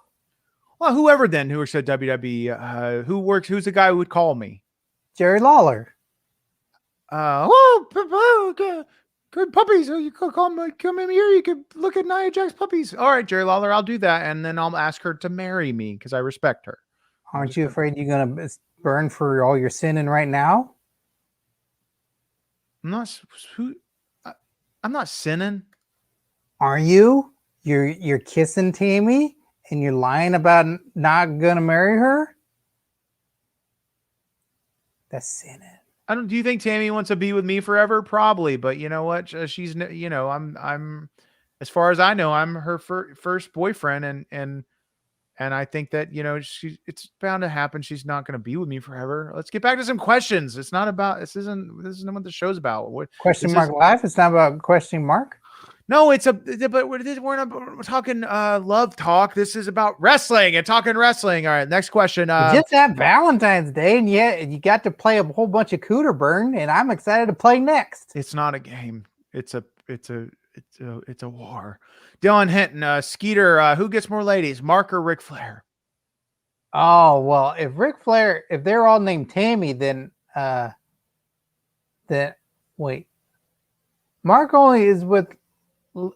Well, whoever then who works at WWE, who's the guy who would call me?
Jerry Lawler.
Good puppies. You could come in here. You could look at Nia Jax puppies. All right, Jerry Lawler, I'll do that. And then I'll ask her to marry me because I respect her.
Aren't you afraid you're going to burn for all your sinning right now?
I'm not sinning.
Are you? You're kissing Tammy and you're lying about not going to marry her? That's sinning.
Do you think Tammy wants to be with me forever? Probably, but you know what? She's, you know, I'm, as far as I know, I'm her first boyfriend, and I think that, you know, it's bound to happen. She's not going to be with me forever. Let's get back to some questions. It's not about, this isn't what the show's about.
Question mark live? It's not about question mark?
No, but we're not talking love talk. This is about wrestling and talking wrestling. All right, next question.
Just that Valentine's Day, and you got to play a whole bunch of Cooter Burn, and I'm excited to play next.
It's not a game. It's a war. Dylan Hinton, Skeeter, who gets more ladies, Mark or Ric Flair?
Oh well, if they're all named Tammy, then wait, Mark only is with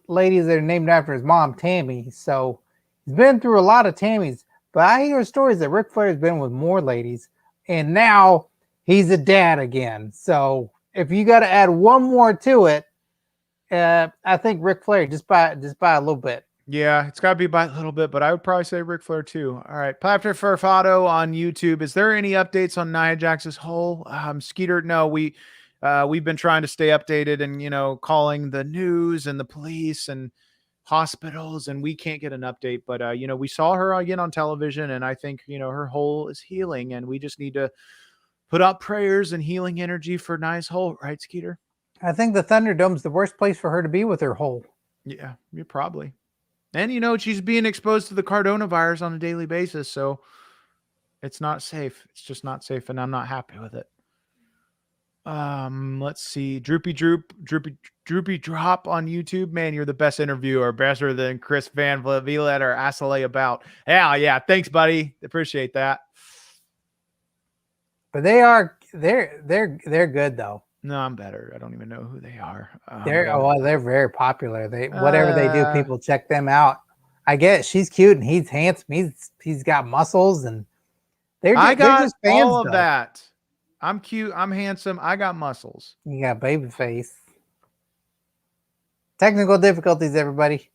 ladies that are named after his mom, Tammy. So he's been through a lot of Tammys. But I hear stories that Ric Flair has been with more ladies, and now he's a dad again. So if you got to add one more to it, I think Ric Flair just by a little bit.
Yeah, it's got to be by a little bit, but I would probably say Ric Flair too. All right, Plapter Furfado on YouTube. Is there any updates on Nia Jax's hole? Skeeter, no, we've been trying to stay updated and, you know, calling the news and the police and hospitals, and we can't get an update. But, you know, we saw her again on television, and I think, you know, her hole is healing, and we just need to put out prayers and healing energy for Nia's hole. Right, Skeeter?
I think the Thunderdome's the worst place for her to be with her hole.
Yeah, you probably. And, you know, she's being exposed to the coronavirus on a daily basis, so it's not safe. It's just not safe, and I'm not happy with it. Let's see. Droopy Drop on YouTube. Man, you're the best interviewer, better than Chris Van Vliet or Asale about. Yeah. Thanks, buddy. Appreciate that.
But they're good though.
No, I'm better. I don't even know who they are.
They're very popular. Whatever they do, people check them out. I guess she's cute and he's handsome. He's got muscles and they're just fans,
all of that. I'm cute. I'm handsome. I got muscles.
You got baby face. Technical difficulties, everybody.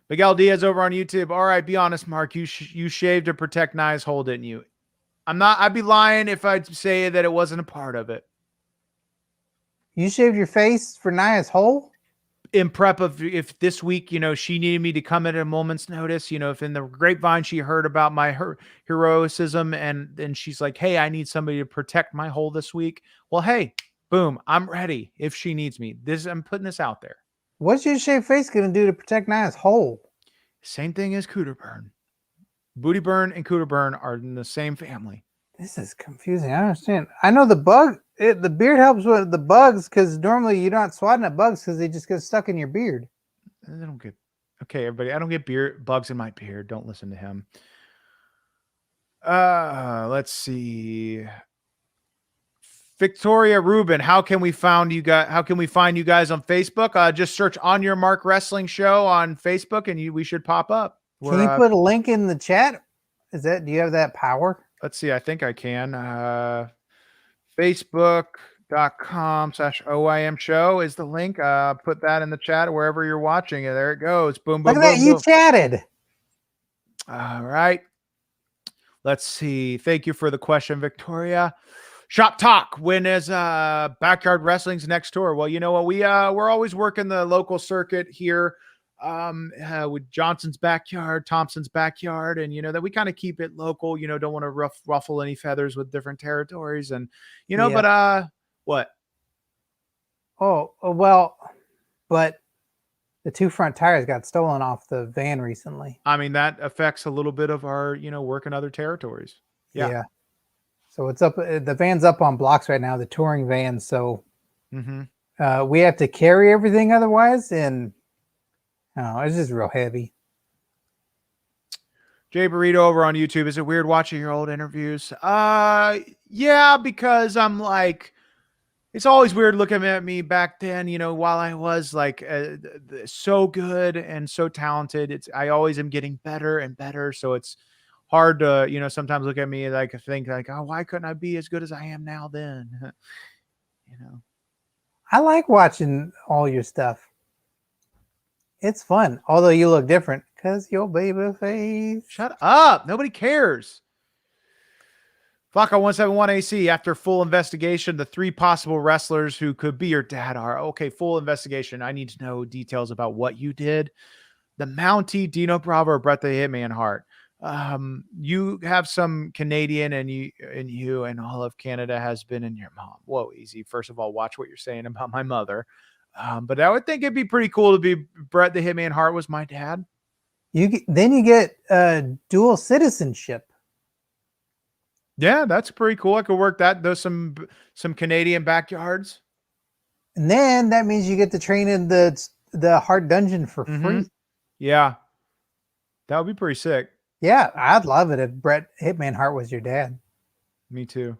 Miguel Diaz over on YouTube. All right, be honest, Mark. You shaved to protect Nia's hole, didn't you? I'm not. I'd be lying if I'd say that it wasn't a part of it.
You shaved your face for Nia's hole?
In prep of if this week, you know, she needed me to come at a moment's notice, you know, if in the grapevine she heard about my heroism and she's like, hey, I need somebody to protect my hole this week. Well, hey, boom, I'm ready if she needs me. I'm putting this out there.
What's your shaved face going to do to protect Nia's hole?
Same thing as Cooter Burn. Booty Burn and Cooter Burn are in the same family.
This is confusing. I understand. I know the beard helps with the bugs because normally you're not swatting at bugs because they just get stuck in your beard.
I don't get. Okay, everybody. I don't get bugs in my beard. Don't listen to him. Let's see. Victoria Rubin, how can we find you guys on Facebook? Just search On Your Mark Wrestling Show on Facebook and we should pop up.
Can you put a link in the chat? Do you have that power?
Let's see. I think I can. Facebook.com/OIM show is the link. Put that in the chat wherever you're watching it. There it goes. Boom,
Look
boom,
at that.
boom,
You
boom.
chatted.
All right. Let's see. Thank you for the question, Victoria. Shop Talk. When is Backyard Wrestling's next tour? Well, you know what? We're always working the local circuit here with Johnson's Backyard, Thompson's Backyard, and you know that we kind of keep it local. You know, don't want to ruffle any feathers with different territories, and you know.
Yeah.
But what?
Oh well, but the two front tires got stolen off the van recently.
I mean, that affects a little bit of our, you know, work in other territories. Yeah.
So it's up. The van's up on blocks right now, the touring van. So we have to carry everything otherwise, and it's just real heavy.
Jay Burrito over on YouTube. Is it weird watching your old interviews? Yeah, because I'm like, it's always weird looking at me back then, you know, while I was like so good and so talented. I always am getting better and better. So it's hard to, you know, sometimes look at me like think like, oh, why couldn't I be as good as I am now then? You know,
I like watching all your stuff. It's fun, although you look different because your baby face.
Shut up. Nobody cares. Flacco 171 AC, after full investigation, the 3 possible wrestlers who could be your dad are. Okay, full investigation. I need to know details about what you did. The Mountie, Dino Bravo, or Bret the Hitman Hart. You have some Canadian, and you and all of Canada has been in your mom. Whoa, easy. First of all, watch what you're saying about my mother. But I would think it'd be pretty cool to be Bret the Hitman Hart was my dad.
Then you get dual citizenship.
Yeah, that's pretty cool. I could work that. There's some Canadian backyards.
And then that means you get to train in the Hart Dungeon for free.
Yeah. That would be pretty sick.
Yeah, I'd love it if Bret Hitman Hart was your dad.
Me too.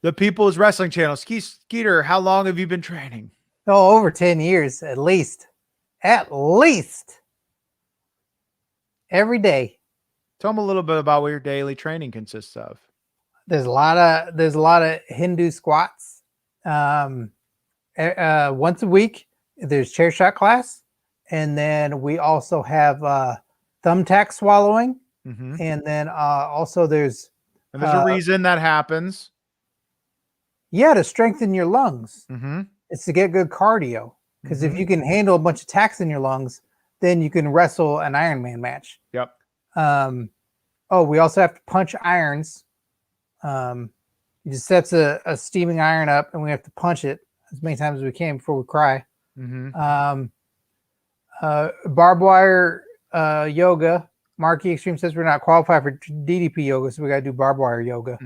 The People's Wrestling Channel. Skeeter, how long have you been training?
Oh, over 10 years at least. At least. Every day.
Tell them a little bit about what your daily training consists of.
There's a lot of Hindu squats. Once a week, there's chair shot class, and then we also have thumbtack swallowing, and then also there's
a reason that happens.
Yeah, to strengthen your lungs. It's to get good cardio, because if you can handle a bunch of tacks in your lungs, then you can wrestle an Ironman match.
Yep.
We also have to punch irons. You just sets a steaming iron up, and we have to punch it as many times as we can before we cry. Barbed wire yoga. Marky Xtreme says we're not qualified for DDP yoga, so we got to do barbed wire yoga.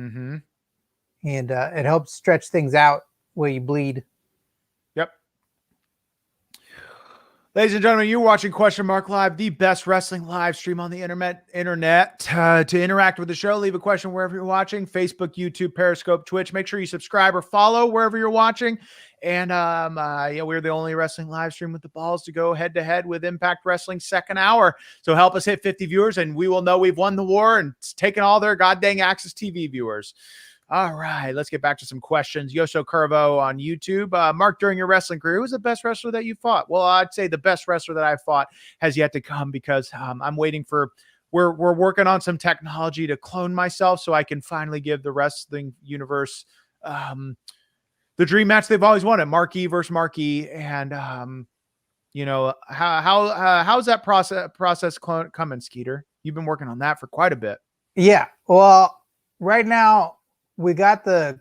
And it helps stretch things out where you bleed.
Yep. Ladies and gentlemen, you're watching Question Mark Live, the best wrestling live stream on the internet. To interact with the show, leave a question wherever you're watching: Facebook, YouTube, Periscope, Twitch. Make sure you subscribe or follow wherever you're watching. And we're the only wrestling live stream with the balls to go head to head with Impact Wrestling second hour. So help us hit 50 viewers, and we will know we've won the war and taken all their goddamn Access TV viewers. All right, let's get back to some questions. Yoso Curvo on YouTube. Mark, during your wrestling career, who was the best wrestler that you fought? Well, I'd say the best wrestler that I fought has yet to come, because I'm waiting for, we're working on some technology to clone myself so I can finally give the wrestling universe the dream match they've always wanted: Marquee versus Marquee. And how's that process coming, Skeeter? You've been working on that for quite a bit.
Yeah. Well, right now we got the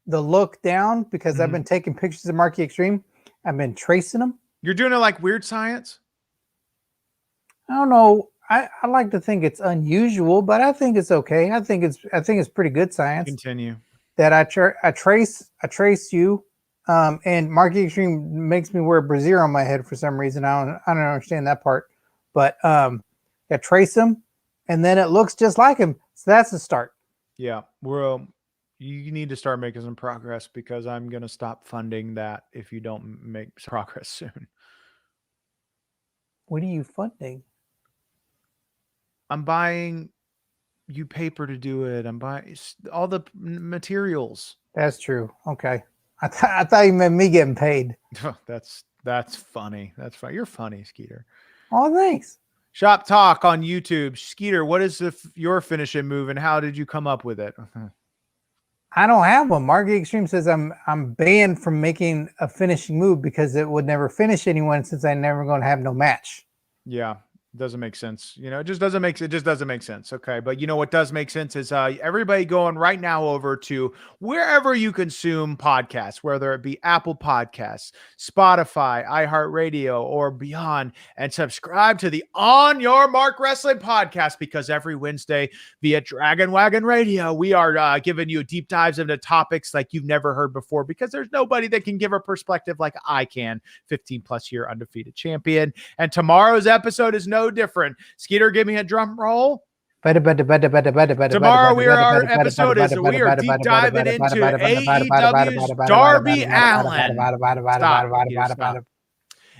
look down, because I've been taking pictures of Marky Xtreme. I've been tracing them.
You're doing it like weird science?
I don't know. I like to think it's unusual, but I think it's okay. I think it's pretty good science.
Continue.
That I trace you, and Marky Xtreme makes me wear a brassiere on my head for some reason. I don't understand that part, but I trace him, and then it looks just like him. So that's the start.
Yeah, you need to start making some progress, because I'm going to stop funding that if you don't make progress soon.
What are you funding?
I'm buying you paper to do it. I'm buying all the materials.
That's true. Okay. I thought you meant me getting paid.
That's funny. That's funny. You're funny, Skeeter.
Oh, thanks.
Shop Talk on YouTube. Skeeter, what is your finishing move and how did you come up with it?
I don't have one. Market Xtreme says I'm banned from making a finishing move because it would never finish anyone since I'm never going to have no match.
Yeah. Doesn't make sense. It just doesn't make sense. Okay. But what does make sense is everybody going right now over to wherever you consume podcasts, whether it be Apple Podcasts, Spotify, iHeartRadio, or beyond, and subscribe to the On Your Mark Wrestling podcast, because every Wednesday via Dragon Wagon Radio, we are giving you deep dives into topics like you've never heard before, because there's nobody that can give a perspective like I can, 15 plus year undefeated champion. And tomorrow's episode is no different. Skeeter, give me a drum roll. Tomorrow we are deep diving into AEW's Darby Allin. Stop.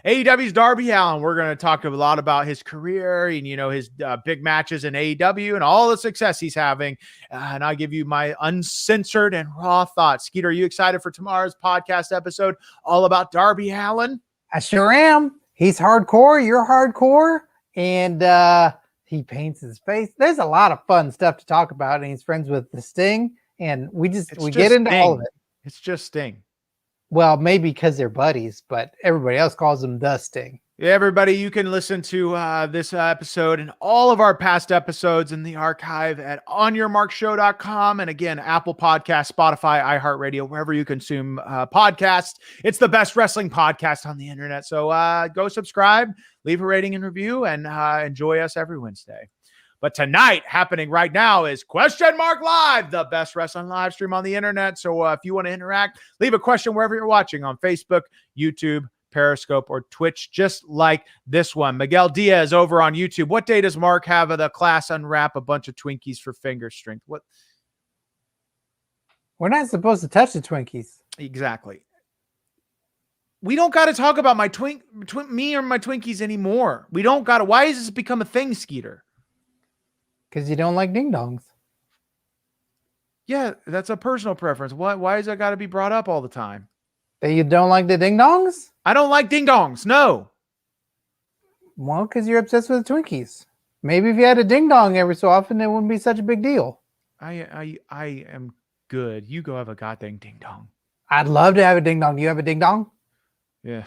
AEW's Darby Allin. We're going to talk a lot about his career and his big matches in AEW and all the success he's having. And I'll give you my uncensored and raw thoughts. Skeeter, are you excited for tomorrow's podcast episode all about Darby Allin?
I sure am. He's hardcore. You're hardcore. And he paints his face. There's a lot of fun stuff to talk about. And he's friends with the Sting. And we get into all of it.
It's just Sting.
Well, maybe because they're buddies, but everybody else calls him the Sting.
Yeah, everybody, you can listen to this episode and all of our past episodes in the archive at onyourmarkshow.com. And again, Apple Podcasts, Spotify, iHeartRadio, wherever you consume podcasts. It's the best wrestling podcast on the internet. So go subscribe, leave a rating and review, and enjoy us every Wednesday. But tonight, happening right now, is Question Mark Live, the best wrestling live stream on the internet. So if you want to interact, leave a question wherever you're watching, on Facebook, YouTube, Periscope, or Twitch, just like this one. Miguel Diaz over on YouTube. What day does Mark have the class unwrap a bunch of Twinkies for finger strength? What?
We're not supposed to touch the Twinkies.
Exactly. We don't got to talk about my me or my Twinkies anymore. We don't got to. Why has this become a thing, Skeeter?
Because you don't like ding dongs.
Yeah, that's a personal preference. Why is that got to be brought up all the time?
That you don't like the ding dongs?
I don't like ding dongs. No.
Well, because you're obsessed with Twinkies. Maybe if you had a ding dong every so often, it wouldn't be such a big deal.
I am good. You go have a goddamn ding dong.
I'd love to have a ding dong. Do you have a ding dong?
Yeah.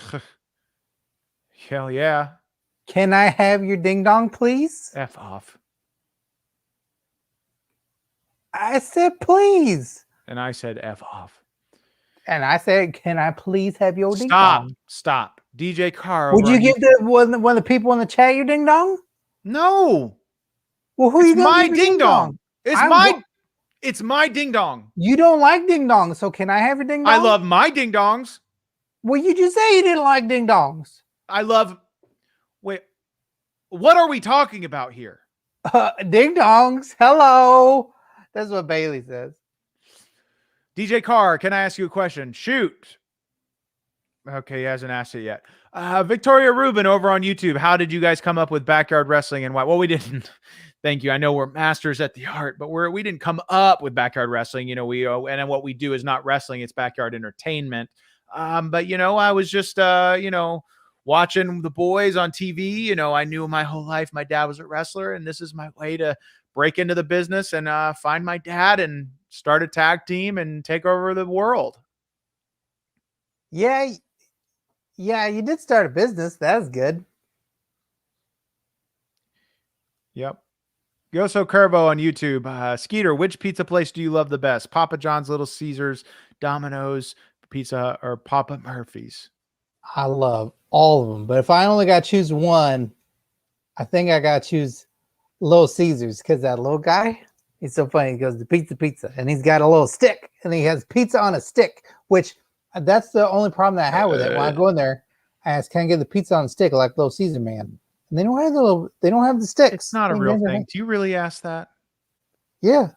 Hell yeah.
Can I have your ding dong, please?
F off.
I said please.
And I said F off.
And I said, can I please have your ding dong?
Stop. DJ Carr.
Would you give one of the people in the chat your ding dong?
No.
Well, who
it's my ding dong. It's my ding dong.
You don't like ding dongs, so can I have your ding dong?
I love my ding dongs.
Well, you just say you didn't like ding dongs.
Wait, what are we talking about here?
Ding dongs. Hello. That's what Bailey says.
DJ Carr, can I ask you a question? Shoot. Okay, he hasn't asked it yet. Victoria Rubin over on YouTube. How did you guys come up with backyard wrestling and why? Well, we didn't. Thank you. I know we're masters at the art, but we didn't come up with backyard wrestling. And what we do is not wrestling; it's backyard entertainment. But I was just watching the boys on TV. I knew my whole life my dad was a wrestler, and this is my way to break into the business and find my dad and start a tag team and take over the world.
Yeah, you did start a business. That's good.
Yep. Yoso Curvo on YouTube. Skeeter, which pizza place do you love the best? Papa John's, Little Caesars, Domino's Pizza, or Papa Murphy's?
I love all of them, but if I only got to choose one, I think I got to choose Little Caesars, because that little guy, he's so funny. He goes to pizza, and he's got a little stick, and he has pizza on a stick, which that's the only problem that I have with it. When I go in there, I ask, can I get the pizza on a stick like Little Caesar man? And they don't have the sticks.
It's not a real thing. Do you really ask that?
Yeah.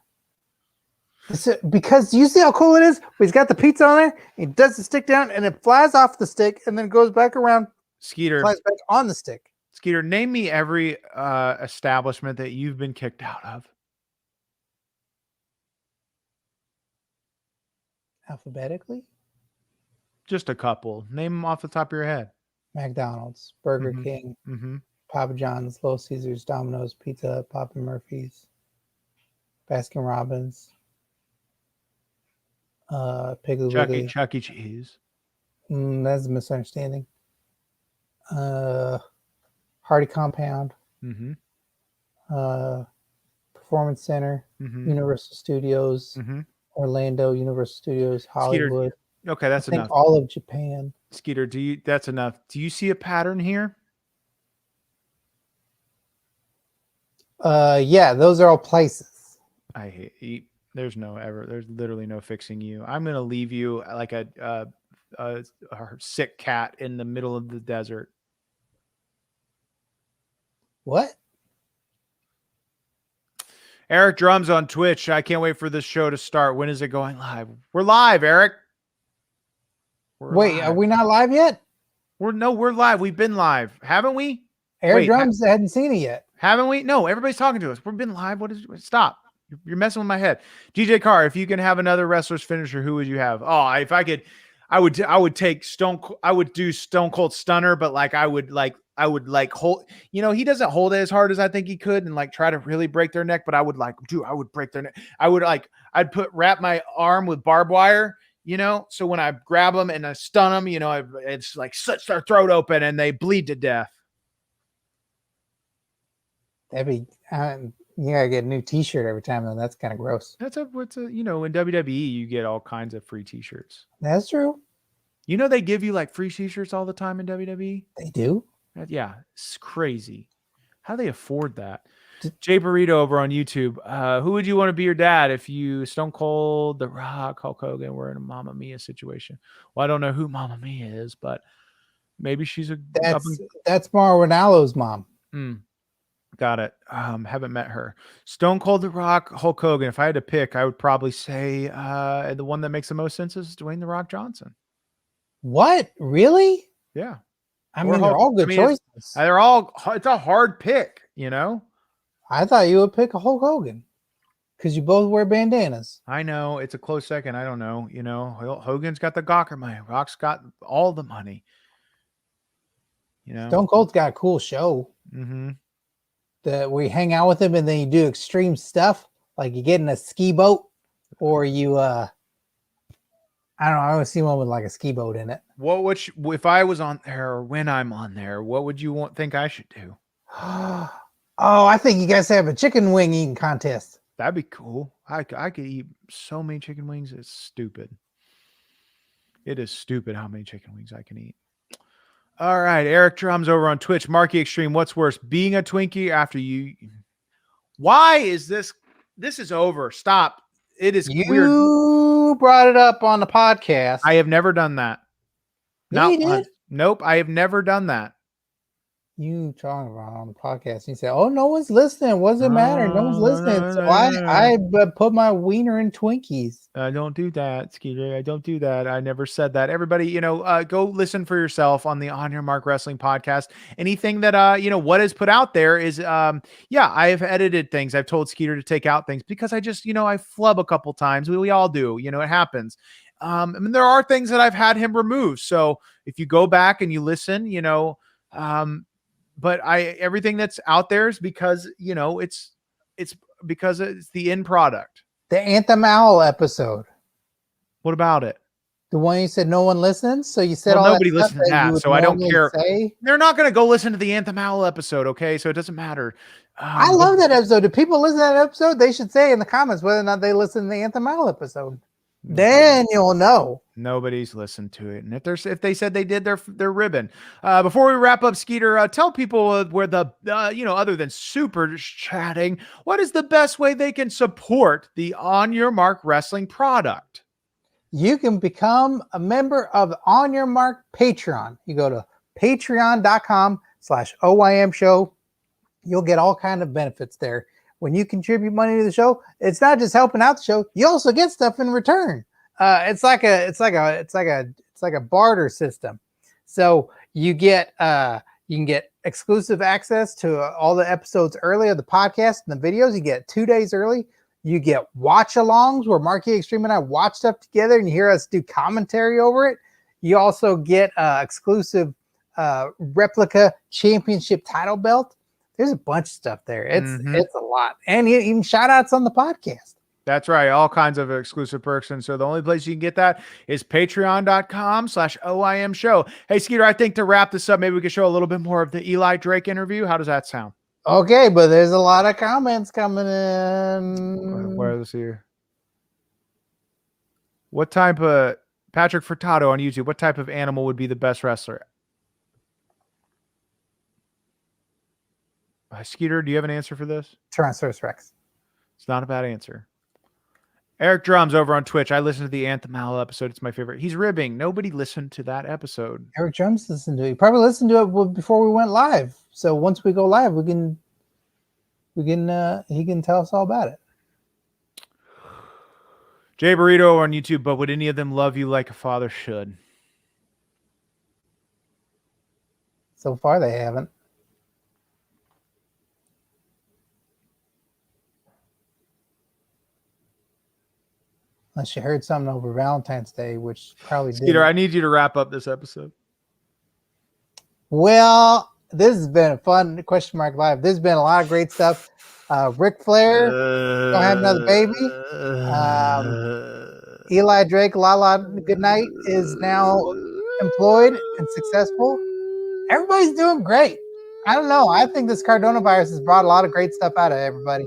Because you see how cool it is? He's got the pizza on there, he does the stick down, and it flies off the stick, and then goes back around.
Skeeter,
flies back on the stick.
Skeeter, name me every establishment that you've been kicked out of.
Alphabetically?
Just a couple. Name them off the top of your head.
McDonald's, Burger
Mhm.
King,
Mm-hmm.
Papa John's, Little Caesars, Domino's, Pizza Hut, Papa Murphy's, Baskin Robbins, Piggly Wiggly.
Chuck E. Cheese.
That's a misunderstanding. Hardy Compound,
Mm-hmm.
Performance Center,
Mm-hmm.
Universal Studios,
Mm-hmm.
Orlando, Universal Studios, Hollywood.
Okay, that's
I think
enough.
all of Japan.
Skeeter, that's enough. Do you see a pattern here?
Yeah, those are all places.
I hate. There's literally no fixing you. I'm gonna leave you like a sick cat in the middle of the desert.
What?
Eric Drums on Twitch. I can't wait for this show to start. When is it going live? We're live, Eric.
Wait, are we not live yet?
We're live. We've been live, haven't we?
Eric Drums hadn't seen it yet.
Haven't we? No, everybody's talking to us. We've been live. Stop. You're messing with my head. DJ Carr, if you can have another wrestler's finisher, who would you have? Oh, if I could, I would take I would do Stone Cold Stunner, but I would hold, he doesn't hold it as hard as I think he could and try to really break their neck, but I would break their neck. I'd wrap my arm with barbed wire, so when I grab them and I stun them, it's such their throat open and they bleed to death.
That'd be, you gotta get a new T-shirt every time, though. That's kind of gross.
In WWE you get all kinds of free T-shirts.
That's true.
They give you free T-shirts all the time in WWE.
They do.
Yeah, it's crazy. How do they afford that? Jay Burrito over on YouTube. Who would you want to be your dad if you Stone Cold, The Rock, Hulk Hogan were in a Mamma Mia situation? Well, I don't know who Mamma Mia is, but maybe she's
that's Mauro Ranallo's mom.
Got it. Haven't met her. Stone Cold, The Rock, Hulk Hogan. If I had to pick, I would probably say the one that makes the most sense is Dwayne The Rock Johnson.
What? Really?
Yeah.
I mean, they're all good choices.
It's a hard pick,
I thought you would pick a Hulk Hogan because you both wear bandanas.
I know. It's a close second. I don't know. Hogan's got the Gawker money. Rock's got all the money.
Stone Cold's got a cool show.
Mm-hmm.
That we hang out with him and then you do extreme stuff. Like you get in a ski boat or you, I don't know. I always see one with a ski boat in it.
If I was on there or when I'm on there, what would you think I should do?
Oh, I think you guys have a chicken wing eating contest.
That'd be cool. I could eat so many chicken wings. It's stupid. It is stupid how many chicken wings I can eat. All right. Eric Drums over on Twitch. Marky Xtreme. What's worse, being a Twinkie after you? Why is this? This is over. Stop. It is weird.
You brought it up on the podcast.
I have never done that.
Yeah, you did?
Nope. I have never done that.
You talking about on the podcast? You say, "Oh, no one's listening. What does it matter? No one's listening." So I put my wiener in Twinkies.
I don't do that, Skeeter. I don't do that. I never said that. Everybody, go listen for yourself on the On Your Mark Wrestling podcast. Anything that what is put out there is I have edited things. I've told Skeeter to take out things because I just I flub a couple times. We all do. It happens. I mean, there are things that I've had him remove. So if you go back and you listen, but everything that's out there is because it's because it's the end product.
The Anthem Owl episode.
What about it?
The one you said no one listens. So you said
nobody listens to that, so I don't care.
Say?
They're not going to go listen to the Anthem Owl episode, okay? So it doesn't matter.
I love that episode. Do people listen to that episode? They should say in the comments whether or not they listen to the Anthem Owl episode. Then you'll know.
Nobody's listened to it, and if they said they did, they're ribbing. Before we wrap up, Skeeter, tell people where the other than super chatting, what is the best way they can support the On Your Mark Wrestling product?
You can become a member of the On Your Mark Patreon. You go to patreon.com/OYM show. You'll get all kinds of benefits there. When you contribute money to the show, it's not just helping out the show. You also get stuff in return. It's like a barter system. So you can get exclusive access to all the episodes early of the podcast and the videos. You get 2 days early. You get watch-alongs where Marky Xtreme and I watch stuff together and you hear us do commentary over it. You also get exclusive replica championship title belt. There's a bunch of stuff there. It's a lot. And even shout-outs on the podcast.
That's right. All kinds of exclusive perks. And so the only place you can get that is patreon.com/OIM show. Hey, Skeeter, I think to wrap this up, maybe we could show a little bit more of the Eli Drake interview. How does that sound?
Okay, but there's a lot of comments coming in.
Where is here? What type of Patrick Furtado on YouTube? What type of animal would be the best wrestler? Skeeter, do you have an answer for this?
Tyrannosaurus Rex.
It's not a bad answer. Eric Drums over on Twitch. I listened to the Anthem Owl episode. It's my favorite. He's ribbing. Nobody listened to that episode.
Eric Drums listened to it. He probably listened to it before we went live. So once we go live, he can tell us all about it.
Jay Burrito on YouTube, but would any of them love you like a father should?
So far, they haven't. Unless you heard something over Valentine's Day, which probably did.
Skeeter, I need you to wrap up this episode.
Well, this has been a fun question mark live. There's been a lot of great stuff. Ric Flair, don't have another baby. Eli Drake, Lala Goodnight is now employed and successful. Everybody's doing great. I don't know. I think this Cardona virus has brought a lot of great stuff out of everybody.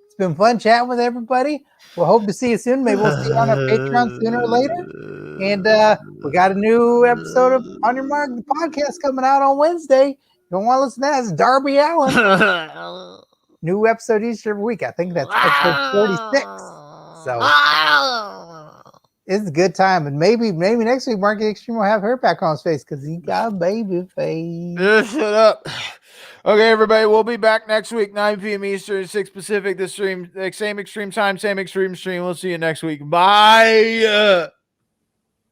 It's been fun chatting with everybody. We'll hope to see you soon. Maybe we'll see you on our Patreon sooner or later. And we got a new episode of On Your Mark, the podcast coming out on Wednesday. You don't want to listen to that. It's Darby Allin. New episode each every week. I think that's episode 46. So it's a good time. And maybe next week, Marky Xtreme will have her back on his face because he got a baby face.
Shut up. Okay, everybody, we'll be back next week, 9 p.m. Eastern, 6 Pacific. This stream, same Xtreme time, same Xtreme stream. We'll see you next week. Bye.